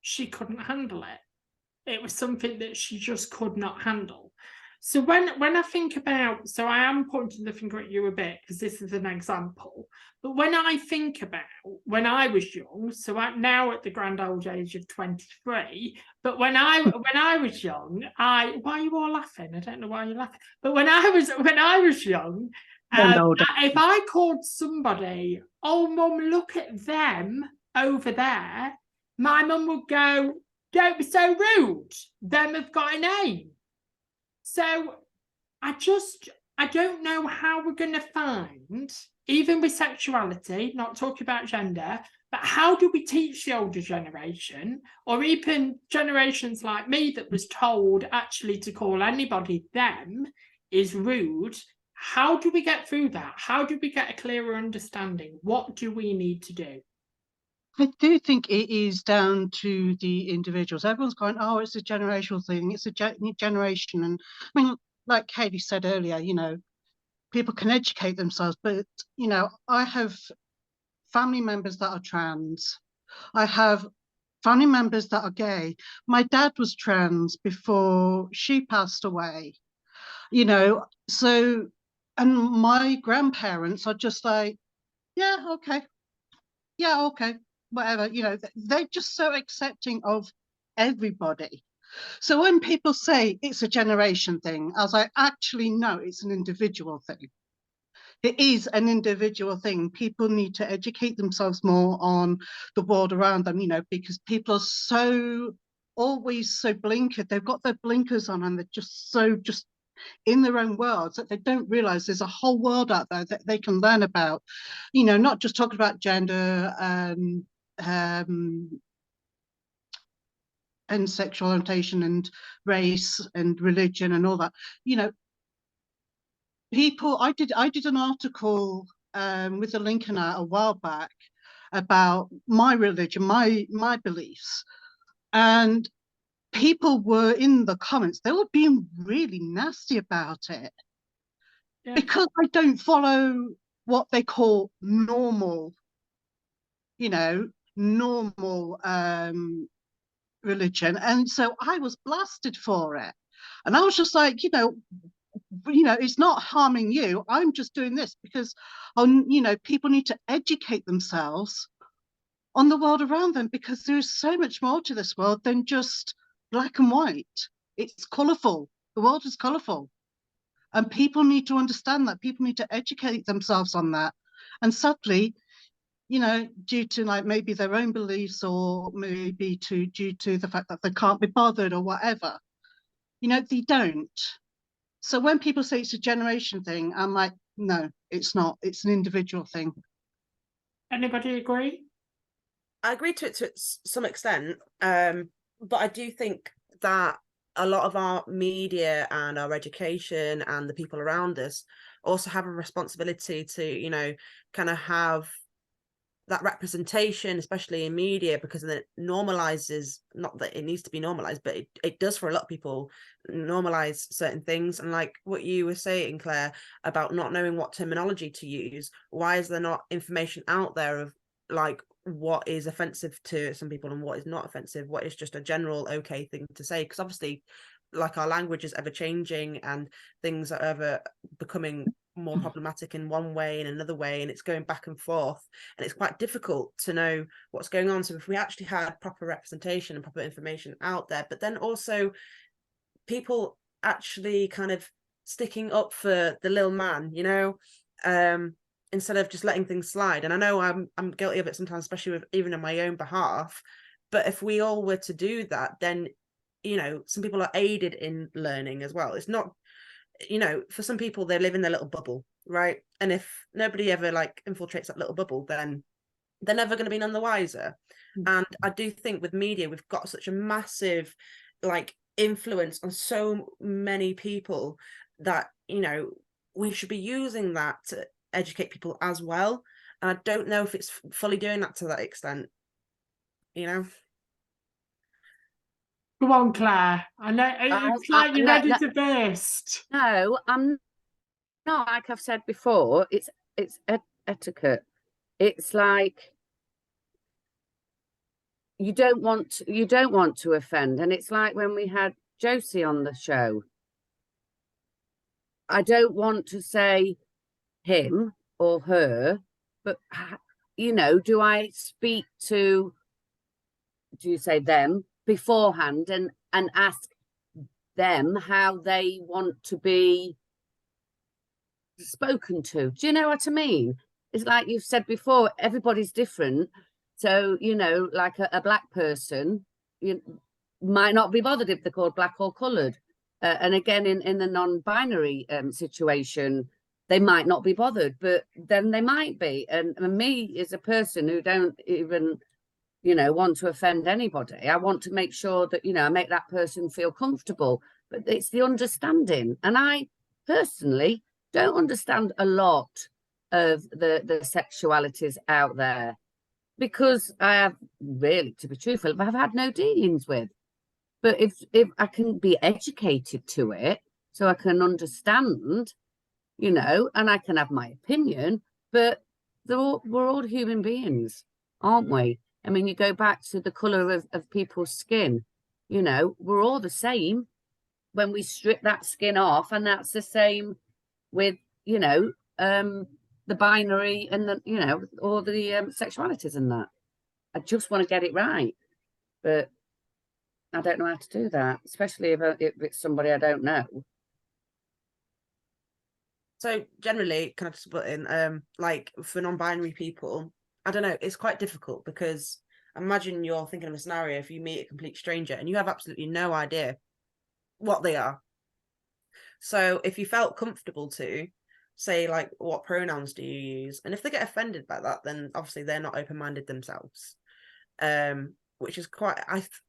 she couldn't handle it. It was something that she just could not handle. So when I think about, so I am pointing the finger at you a bit because this is an example, but when I think about when I was young, so I'm now at the grand old age of 23, but when I was young, why are you all laughing? I don't know why you're laughing. But when I was young, if I called somebody, oh mum, look at them over there, my mum would go, don't be so rude. Them have got a name. So I don't know how we're going to find, even with sexuality, not talking about gender, but how do we teach the older generation, or even generations like me that was told actually to call anybody them is rude? How do we get through that? How do we get a clearer understanding? What do we need to do? I do think it is down to the individuals. Everyone's going, oh, it's a generational thing. It's a generation. And I mean, like Katie said earlier, you know, people can educate themselves. But, you know, I have family members that are trans. I have family members that are gay. My dad was trans before she passed away. you know, so, and my grandparents are just like, yeah, okay, whatever, you know, they're just so accepting of everybody. So when people say it's a generation thing, I was like, actually, no, it's an individual thing. It is an individual thing. People need to educate themselves more on the world around them, you know, because people are so always so blinkered. They've got their blinkers on and they're just so just in their own worlds that they don't realize there's a whole world out there that they can learn about, you know, not just talking about gender and sexual orientation and race and religion and all that. You know, people, I did an article with a link in it a while back about my religion, my beliefs, and people were in the comments, they were being really nasty about it. Yeah. Because I don't follow what they call normal, you know, normal religion. And so I was blasted for it. And I was just like, you know, it's not harming you. I'm just doing this because, you know, people need to educate themselves on the world around them, because there's so much more to this world than just black and white. It's colourful. The world is colourful. And people need to understand that. People need to educate themselves on that. And sadly, you know, due to like maybe their own beliefs or maybe due to the fact that they can't be bothered or whatever, you know, they don't. So when people say it's a generation thing, I'm like, no, it's not. It's an individual thing. Anybody agree? I agree to some extent, but I do think that a lot of our media and our education and the people around us also have a responsibility to, you know, kind of have that representation, especially in media, because then it normalizes, not that it needs to be normalized, but it does for a lot of people, normalize certain things. And like what you were saying, Claire, about not knowing what terminology to use, why is there not information out there of like what is offensive to some people and what is not offensive, what is just a general okay thing to say? Because obviously, like, our language is ever changing and things are ever becoming more problematic in one way and another way, and it's going back and forth, and it's quite difficult to know what's going on. So if we actually had proper representation and proper information out there, but then also people actually kind of sticking up for the little man, you know, instead of just letting things slide. And I know I'm guilty of it sometimes, especially with even on my own behalf, but if we all were to do that, then, you know, some people are aided in learning as well. It's not, you know, for some people, they live in their little bubble, right? And if nobody ever like infiltrates that little bubble, then they're never going to be none the wiser. And I do think with media, we've got such a massive like influence on so many people that, you know, we should be using that to educate people as well. And I don't know if it's fully doing that to that extent, you know. Go on, Claire. I know it's like you're ready to burst. No, I'm not. Like I've said before, it's etiquette. It's like you don't want to offend, and it's like when we had Josie on the show. I don't want to say him or her, but you know, do I speak to? Do you say them beforehand and ask them how they want to be spoken to? Do you know what I mean? It's like you've said before, everybody's different. So, you know, like a black person, you might not be bothered if they're called black or coloured. And again, in the non-binary situation, they might not be bothered, but then they might be. And me as a person who don't even, you know, want to offend anybody, I want to make sure that, you know, I make that person feel comfortable. But it's the understanding. And I personally don't understand a lot of the sexualities out there, because I have really, to be truthful, I've had no dealings with. But if I can be educated to it, so I can understand, you know, and I can have my opinion, but we're all human beings, aren't we? I mean, you go back to the colour of people's skin, you know, we're all the same. when we strip that skin off, and that's the same with, you know, the binary and the, you know, all the sexualities and that. I just want to get it right, but I don't know how to do that, especially if it's somebody I don't know. So generally, can I just put in, like for non-binary people, I don't know, it's quite difficult because imagine you're thinking of a scenario if you meet a complete stranger and you have absolutely no idea what they are. So if you felt comfortable to say, like, what pronouns do you use? And if they get offended by that, then obviously they're not open-minded themselves. Which is quite,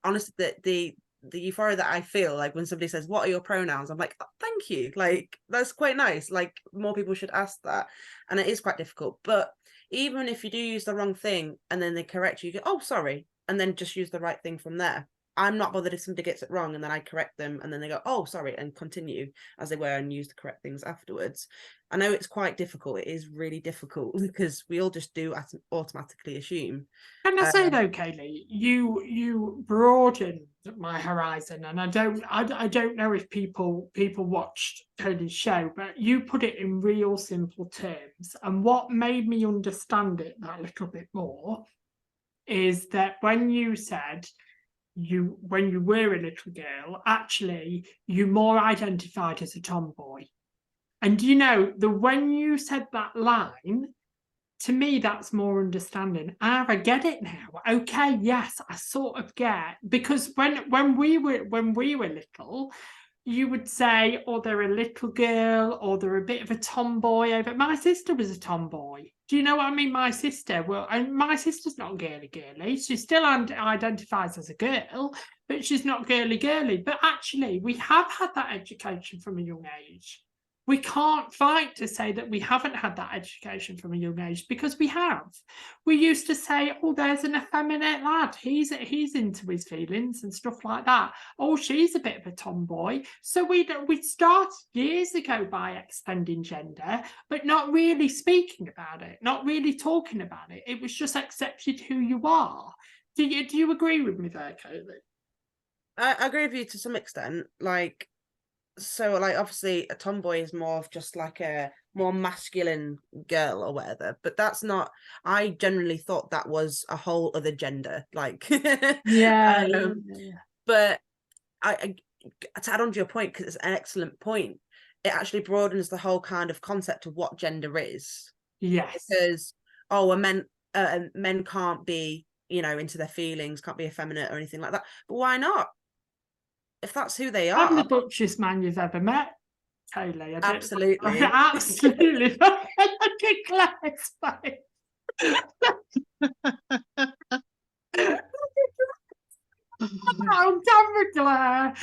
honestly, the euphoria that I feel like when somebody says, what are your pronouns? I'm like, oh, thank you. Like, that's quite nice. Like, more people should ask that. And it is quite difficult. But even if you do use the wrong thing and then they correct you, you go, oh, sorry. And then just use the right thing from there. I'm not bothered if somebody gets it wrong and then I correct them and then they go, oh, sorry, and continue as they were and use the correct things afterwards. I know it's quite difficult. It is really difficult because we all just do automatically assume. Can I say though, Kaylee, you broadened my horizon, and I don't know if people watched Kaylee's show, but you put it in real simple terms. And what made me understand it that little bit more is that when you said when you were a little girl, actually you more identified as a tomboy. And you know, when you said that line, to me, that's more understanding. I get it now. Okay, yes, I sort of get, because when we were little, you would say, oh, they're a little girl, or they're a bit of a tomboy. But my sister was a tomboy. Do you know what I mean? My sister, and my sister's not girly. She still identifies as a girl, but she's not girly. But actually, we have had that education from a young age. We can't fight to say that we haven't had that education from a young age, because we have. We used to say, oh, there's an effeminate lad. He's into his feelings and stuff like that. Oh, she's a bit of a tomboy. So we started years ago by extending gender, but not really speaking about it, not really talking about it. It was just accepted who you are. Do you agree with me there, Kaylee? I agree with you to some extent. Like, so like obviously a tomboy is more of just like a more masculine girl or whatever, but that's not, I generally thought that was a whole other gender, like yeah. But I to add on to your point, because it's an excellent point, it actually broadens the whole kind of concept of what gender is. Yes. Because men can't be, you know, into their feelings, can't be effeminate or anything like that, but why not? If that's who they are. I'm the butchest man you've ever met, Kaylee. Absolutely. Absolutely. Look at Claire's face. Oh, camera, Claire.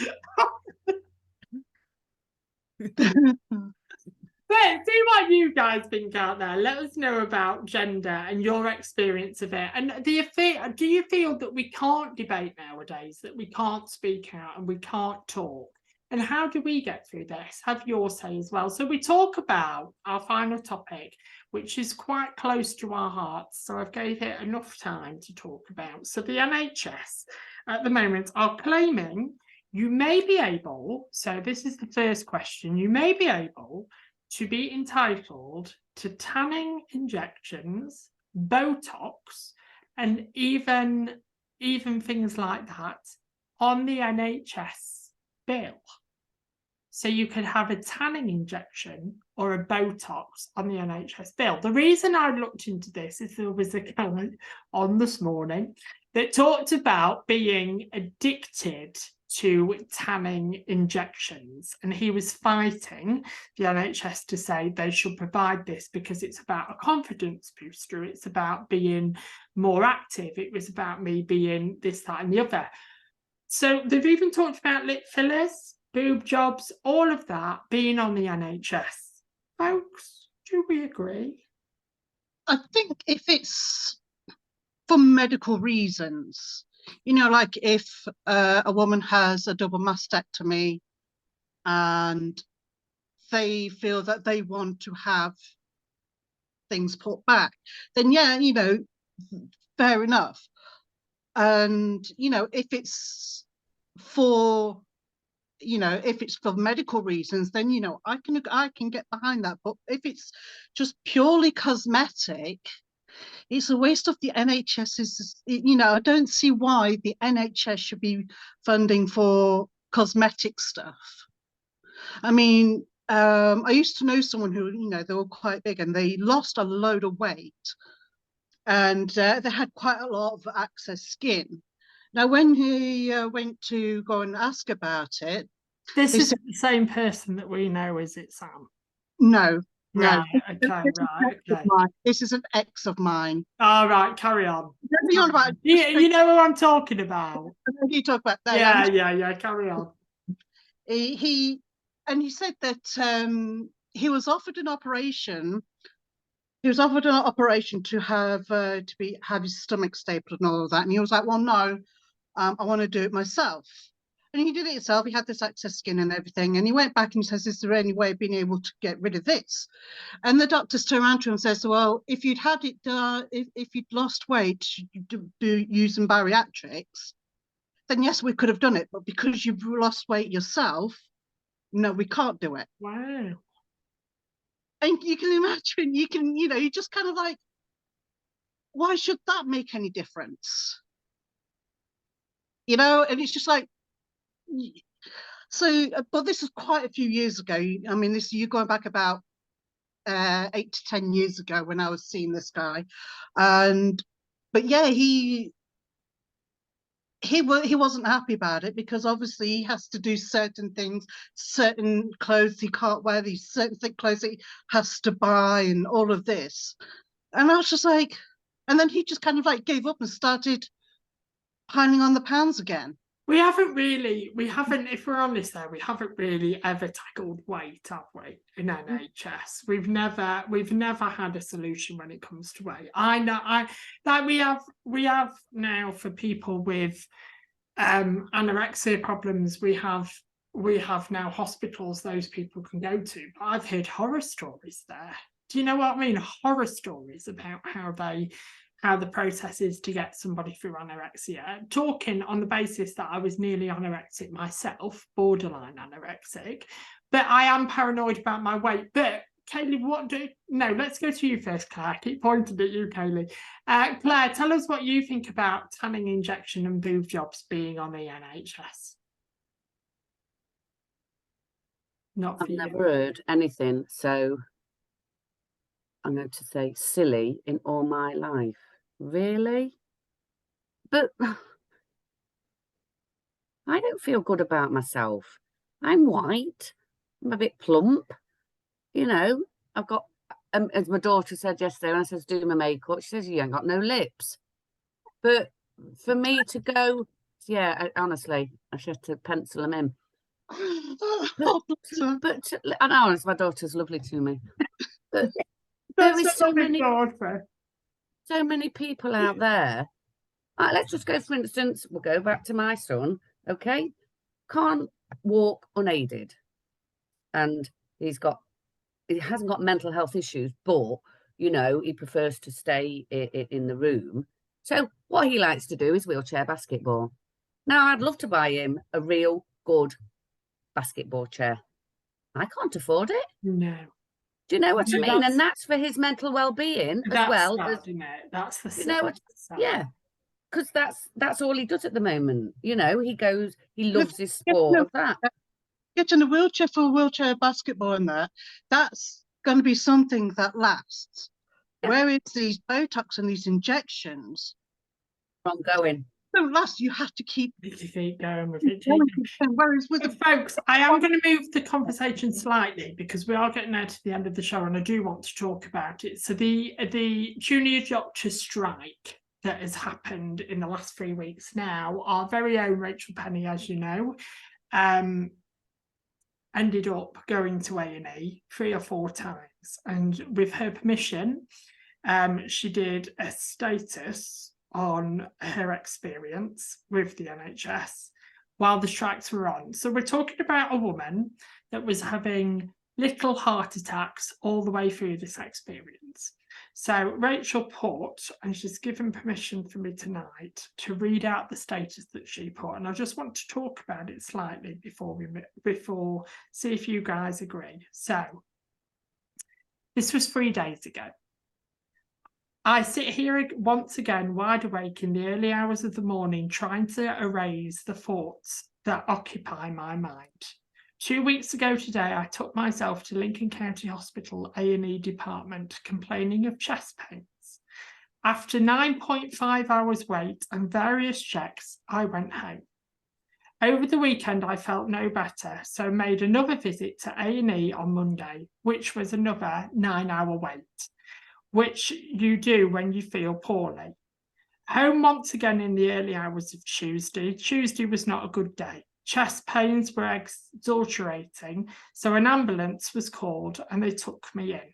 But see what you guys think out there. Let us know about gender and your experience of it. And do you feel that we can't debate nowadays, that we can't speak out and we can't talk? And how do we get through this? Have your say as well. So we talk about our final topic, which is quite close to our hearts. So I've gave it enough time to talk about. So the NHS at the moment are claiming you may be able, so this is the first question, you may be able to be entitled to tanning injections, Botox, and even things like that on the NHS bill. So you could have a tanning injection or a Botox on the NHS bill. The reason I looked into this is there was a comment on this morning that talked about being addicted to tanning injections, and he was fighting the NHS to say they should provide this because it's about a confidence booster, it's about being more active, it was about me being this, that and the other. So they've even talked about lip fillers, boob jobs, all of that being on the NHS. Folks, do we agree? I think if it's for medical reasons, you know, like if a woman has a double mastectomy and they feel that they want to have things put back, then yeah, you know, fair enough. And, you know, if it's for, you know, if it's for medical reasons, then, you know, I can get behind that. But if it's just purely cosmetic, it's a waste of the NHS's, you know, I don't see why the NHS should be funding for cosmetic stuff. I mean, I used to know someone who, you know, they were quite big and they lost a load of weight, and they had quite a lot of excess skin. Now, when he went to go and ask about it, This they is said, the same person that we know, is it, Sam? no, Right, okay, This is an right, ex of okay. mine. This is an ex of mine. All right, carry on. You're on about, You know who I'm talking about. you talk about that. Yeah, carry on. He said that he was offered an operation. He was offered an operation to have his stomach stapled and all of that, and he was like, "Well, no, I want to do it myself." And he did it himself. He had this excess skin and everything, and he went back and he says, "Is there any way of being able to get rid of this?" And the doctors turn around to him and says, "Well, if you'd had it, if you'd lost weight using bariatrics, then yes, we could have done it. But because you've lost weight yourself, no, we can't do it." Wow. And you can imagine, you know, you just kind of like, why should that make any difference? You know, and it's just like, so, but this is quite a few years ago. I mean, you're going back about 8 to 10 years ago when I was seeing this guy. But yeah, he wasn't happy about it, because obviously he has to do certain things, certain clothes he can't wear, these certain clothes he has to buy, and all of this. And I was just like, and then he just kind of like gave up and started piling on the pounds again. We haven't, if we're honest there, we haven't really ever tackled weight, have we, in NHS? We've never had a solution when it comes to weight. I know that we have now, for people with anorexia problems, we have now hospitals those people can go to. But I've heard horror stories there. Do you know what I mean? Horror stories about how the process is to get somebody through anorexia, talking on the basis that I was nearly anorexic myself, borderline anorexic, but I am paranoid about my weight. But Kaylee, let's go to you first, Claire. I keep pointing at you, Kaylee. Claire, tell us what you think about tanning injection and boob jobs being on the NHS. Not for I've you. never heard anything so, I'm going to say, silly in all my life. Really? But I don't feel good about myself. I'm white. I'm a bit plump. You know, I've got, as my daughter said yesterday, when I said do my makeup, she says, "You ain't got no lips." But for me to go, yeah, honestly, I should have to pencil them in. But I know, my daughter's lovely to me. But there is so many people out there. Let's just go, for instance, we'll go back to my son, okay? Can't walk unaided. And he hasn't got mental health issues, but, you know, he prefers to stay in the room. So what he likes to do is wheelchair basketball. Now, I'd love to buy him a real good basketball chair. I can't afford it. No. Do you know what I mean? And that's for his mental well-being as well. That's the, you know, yeah, because that's all he does at the moment. You know, he loves his sport of that. Getting a wheelchair for wheelchair basketball and that's going to be something that lasts. Yeah. Whereas these Botox and these injections ongoing don't last. You have to keep going with it. Whereas with folks, I am going to move the conversation slightly because we are getting out to the end of the show, and I do want to talk about it. So the junior doctor strike that has happened in the last 3 weeks now, our very own Rachel Penny, as you know, ended up going to A&E 3 or 4 times, and with her permission, she did a status on her experience with the NHS while the strikes were on. So we're talking about a woman that was having little heart attacks all the way through this experience. So Rachel put, and she's given permission for me tonight to read out the status that she put, and I just want to talk about it slightly before see if you guys agree. So this was 3 days ago. I sit here once again, wide awake in the early hours of the morning, trying to erase the thoughts that occupy my mind. 2 weeks ago today, I took myself to Lincoln County Hospital A&E department complaining of chest pains. After 9.5 hours wait and various checks, I went home. Over the weekend, I felt no better, so made another visit to A&E on Monday, which was another 9-hour wait, which you do when you feel poorly. Home once again in the early hours of Tuesday. Tuesday was not a good day. Chest pains were exasperating, so an ambulance was called and they took me in.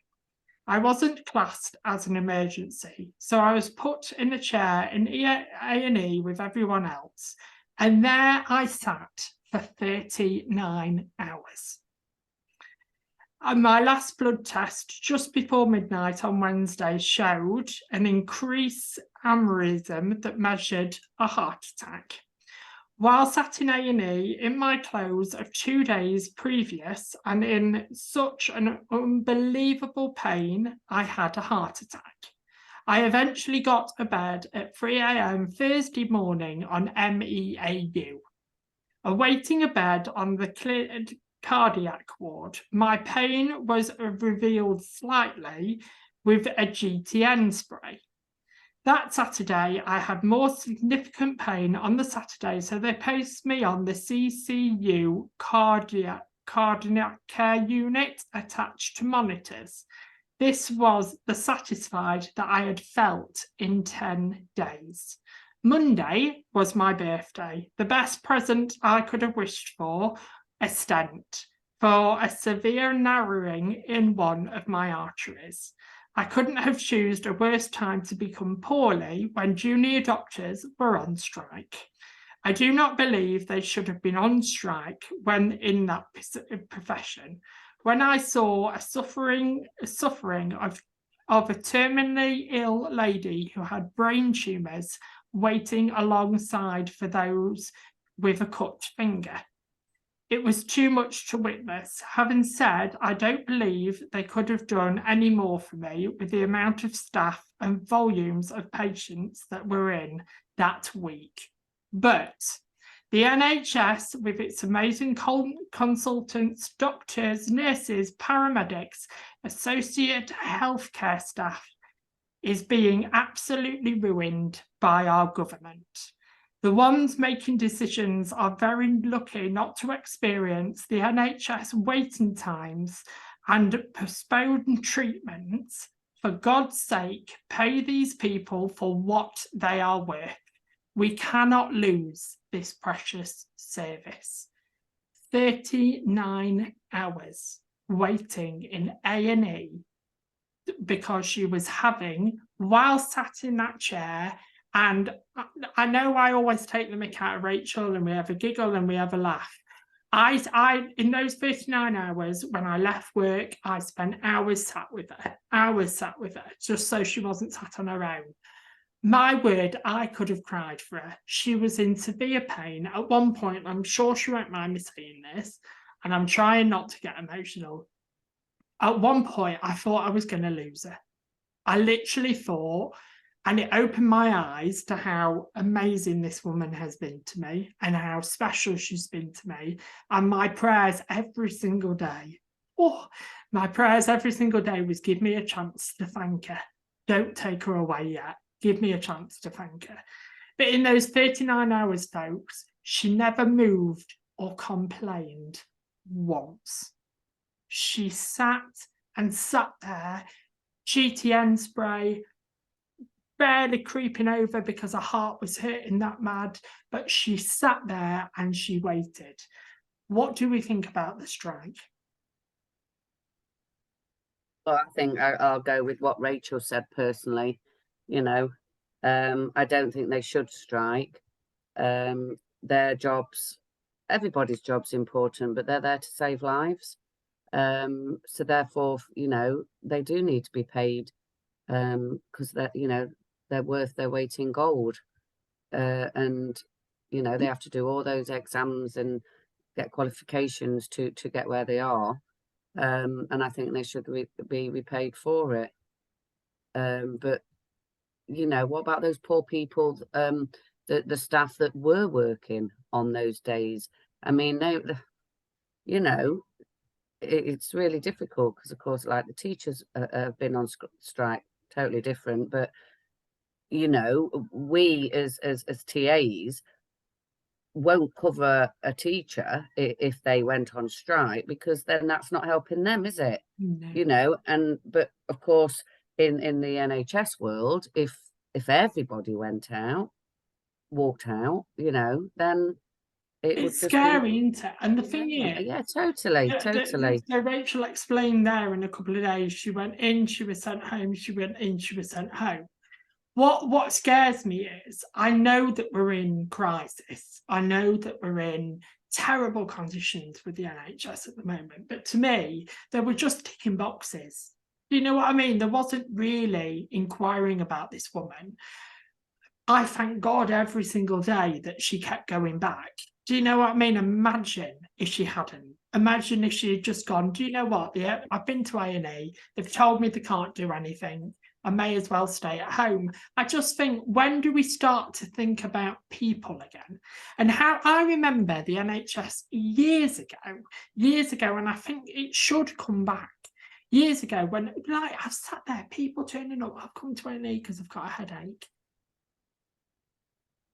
I wasn't classed as an emergency, so I was put in a chair in A&E with everyone else, and there I sat for 39 hours. And my last blood test just before midnight on Wednesday showed an increased aneurysm that measured a heart attack. While sat in A&E in my clothes of 2 days previous and in such an unbelievable pain, I had a heart attack. I eventually got a bed at 3 a.m. Thursday morning on MEAU. Awaiting a bed on the cleared cardiac ward, my pain was revealed slightly with a GTN spray. That Saturday, I had more significant pain on the Saturday, so they placed me on the CCU cardiac care unit attached to monitors. This was the satisfied that I had felt in 10 days. Monday was my birthday, the best present I could have wished for, a stent for a severe narrowing in one of my arteries. I couldn't have chosen a worse time to become poorly when junior doctors were on strike. I do not believe they should have been on strike when in that profession. When I saw a suffering of a terminally ill lady who had brain tumours waiting alongside for those with a cut finger. It was too much to witness. Having said, I don't believe they could have done any more for me with the amount of staff and volumes of patients that were in that week. But the NHS, with its amazing consultants, doctors, nurses, paramedics, associate healthcare staff, is being absolutely ruined by our government. The ones making decisions are very lucky not to experience the NHS waiting times and postponed treatments. For God's sake, pay these people for what they are worth. We cannot lose this precious service. 39 hours waiting in A&E because she was having, while sat in that chair, and I know I always take the mick out of Rachel and we have a giggle and we have a laugh. I in those 39 hours when I left work, I spent hours sat with her, just so she wasn't sat on her own. My word, I could have cried for her. She was in severe pain. At one point, I'm sure she won't mind me saying this, and I'm trying not to get emotional. At one point, I thought I was going to lose her. I literally thought, and it opened my eyes to how amazing this woman has been to me and how special she's been to me. And my prayers every single day, was give me a chance to thank her. Don't take her away yet. Give me a chance to thank her. But in those 39 hours, folks, she never moved or complained once. She sat there, GTN spray, barely creeping over because her heart was hurting that mad, but she sat there and she waited. What do we think about the strike? Well, I think I'll go with what Rachel said personally. You know, I don't think they should strike. Their jobs, everybody's job's important, but they're there to save lives. So therefore, you know, they do need to be paid, because they're, you know, they're worth their weight in gold. And, you know, they have to do all those exams and get qualifications to get where they are. And I think they should be repaid for it. But, you know, what about those poor people, the staff that were working on those days? I mean, you know, it's really difficult because, of course, like the teachers have been on strike, totally different. But, you know, we as TAs won't cover a teacher if they went on strike, because then that's not helping them, is it? No. You know, but of course in the NHS world, if everybody walked out, you know, then it would It's just scary, isn't it? And the thing is, yeah, totally. so Rachel explained there in a couple of days, she went in, she was sent home, she went in, she was sent home. What scares me is I know that we're in crisis. I know that we're in terrible conditions with the NHS at the moment. But to me, they were just ticking boxes. Do you know what I mean? There wasn't really inquiring about this woman. I thank God every single day that she kept going back. Do you know what I mean? Imagine if she hadn't. Imagine if she had just gone, do you know what? Yeah, I've been to A&E. They've told me they can't do anything. I may as well stay at home. I just think, when do we start to think about people again? And how I remember the NHS years ago, and I think it should come back. Years ago, when like I've sat there, people turning up, I've come to A&E because I've got a headache.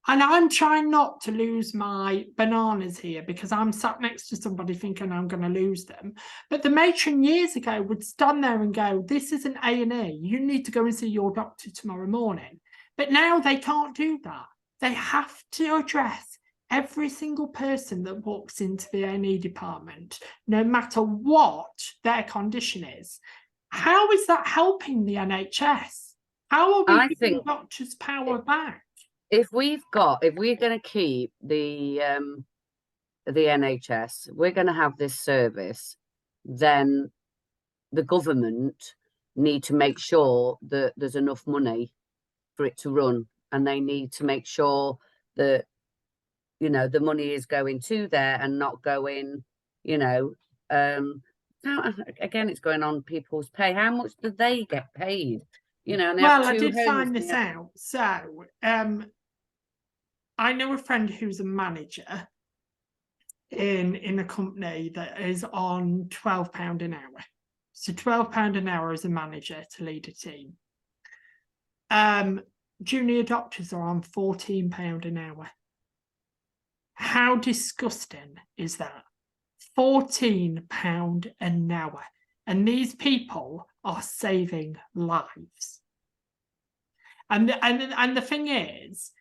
And I'm trying not to lose my bananas here, because I'm sat next to somebody thinking I'm going to lose them. But the matron years ago would stand there and go, this is an A&E. You need to go and see your doctor tomorrow morning. But now they can't do that. They have to address every single person that walks into the A&E department, no matter what their condition is. How is that helping the NHS? How are we giving doctors power back? If we're going to keep the NHS, we're going to have this service, then the government need to make sure that there's enough money for it to run, and they need to make sure that, you know, the money is going to there and not going, you know, again, it's going on people's pay. How much do they get paid? You know, and well, I did find this out. So, I know a friend who's a manager in a company that is on £12 an hour. So £12 an hour as a manager to lead a team. Junior doctors are on £14 an hour. How disgusting is that? £14 an hour. And these people are saving lives. And the thing is,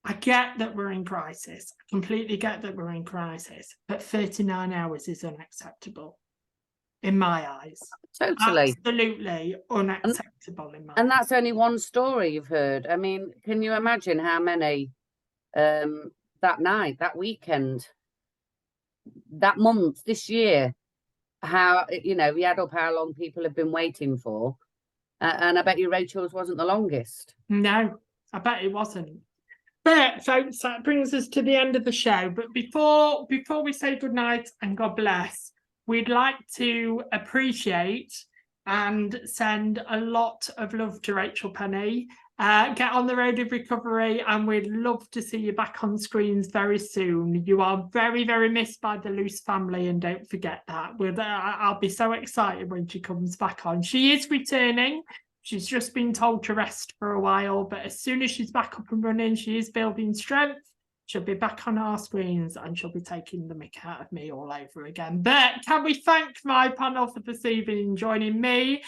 I get that we're in crisis. I completely get that we're in crisis. But 39 hours is unacceptable in my eyes. Totally. Absolutely unacceptable in my eyes. And that's only one story you've heard. I mean, can you imagine how many that night, that weekend, that month, this year, how, you know, we add up how long people have been waiting for. And I bet you Rachel's wasn't the longest. No, I bet it wasn't. But folks, that brings us to the end of the show. But before we say goodnight and God bless, we'd like to appreciate and send a lot of love to Rachel Penny. Get on the road of recovery, and we'd love to see you back on screens very soon. You are very, very missed by the Loose family, and don't forget that. I'll be so excited when she comes back on. She is returning. She's just been told to rest for a while, but as soon as she's back up and running, she is building strength. She'll be back on our screens, and she'll be taking the mick out of me all over again. But can we thank my panel for this evening joining me?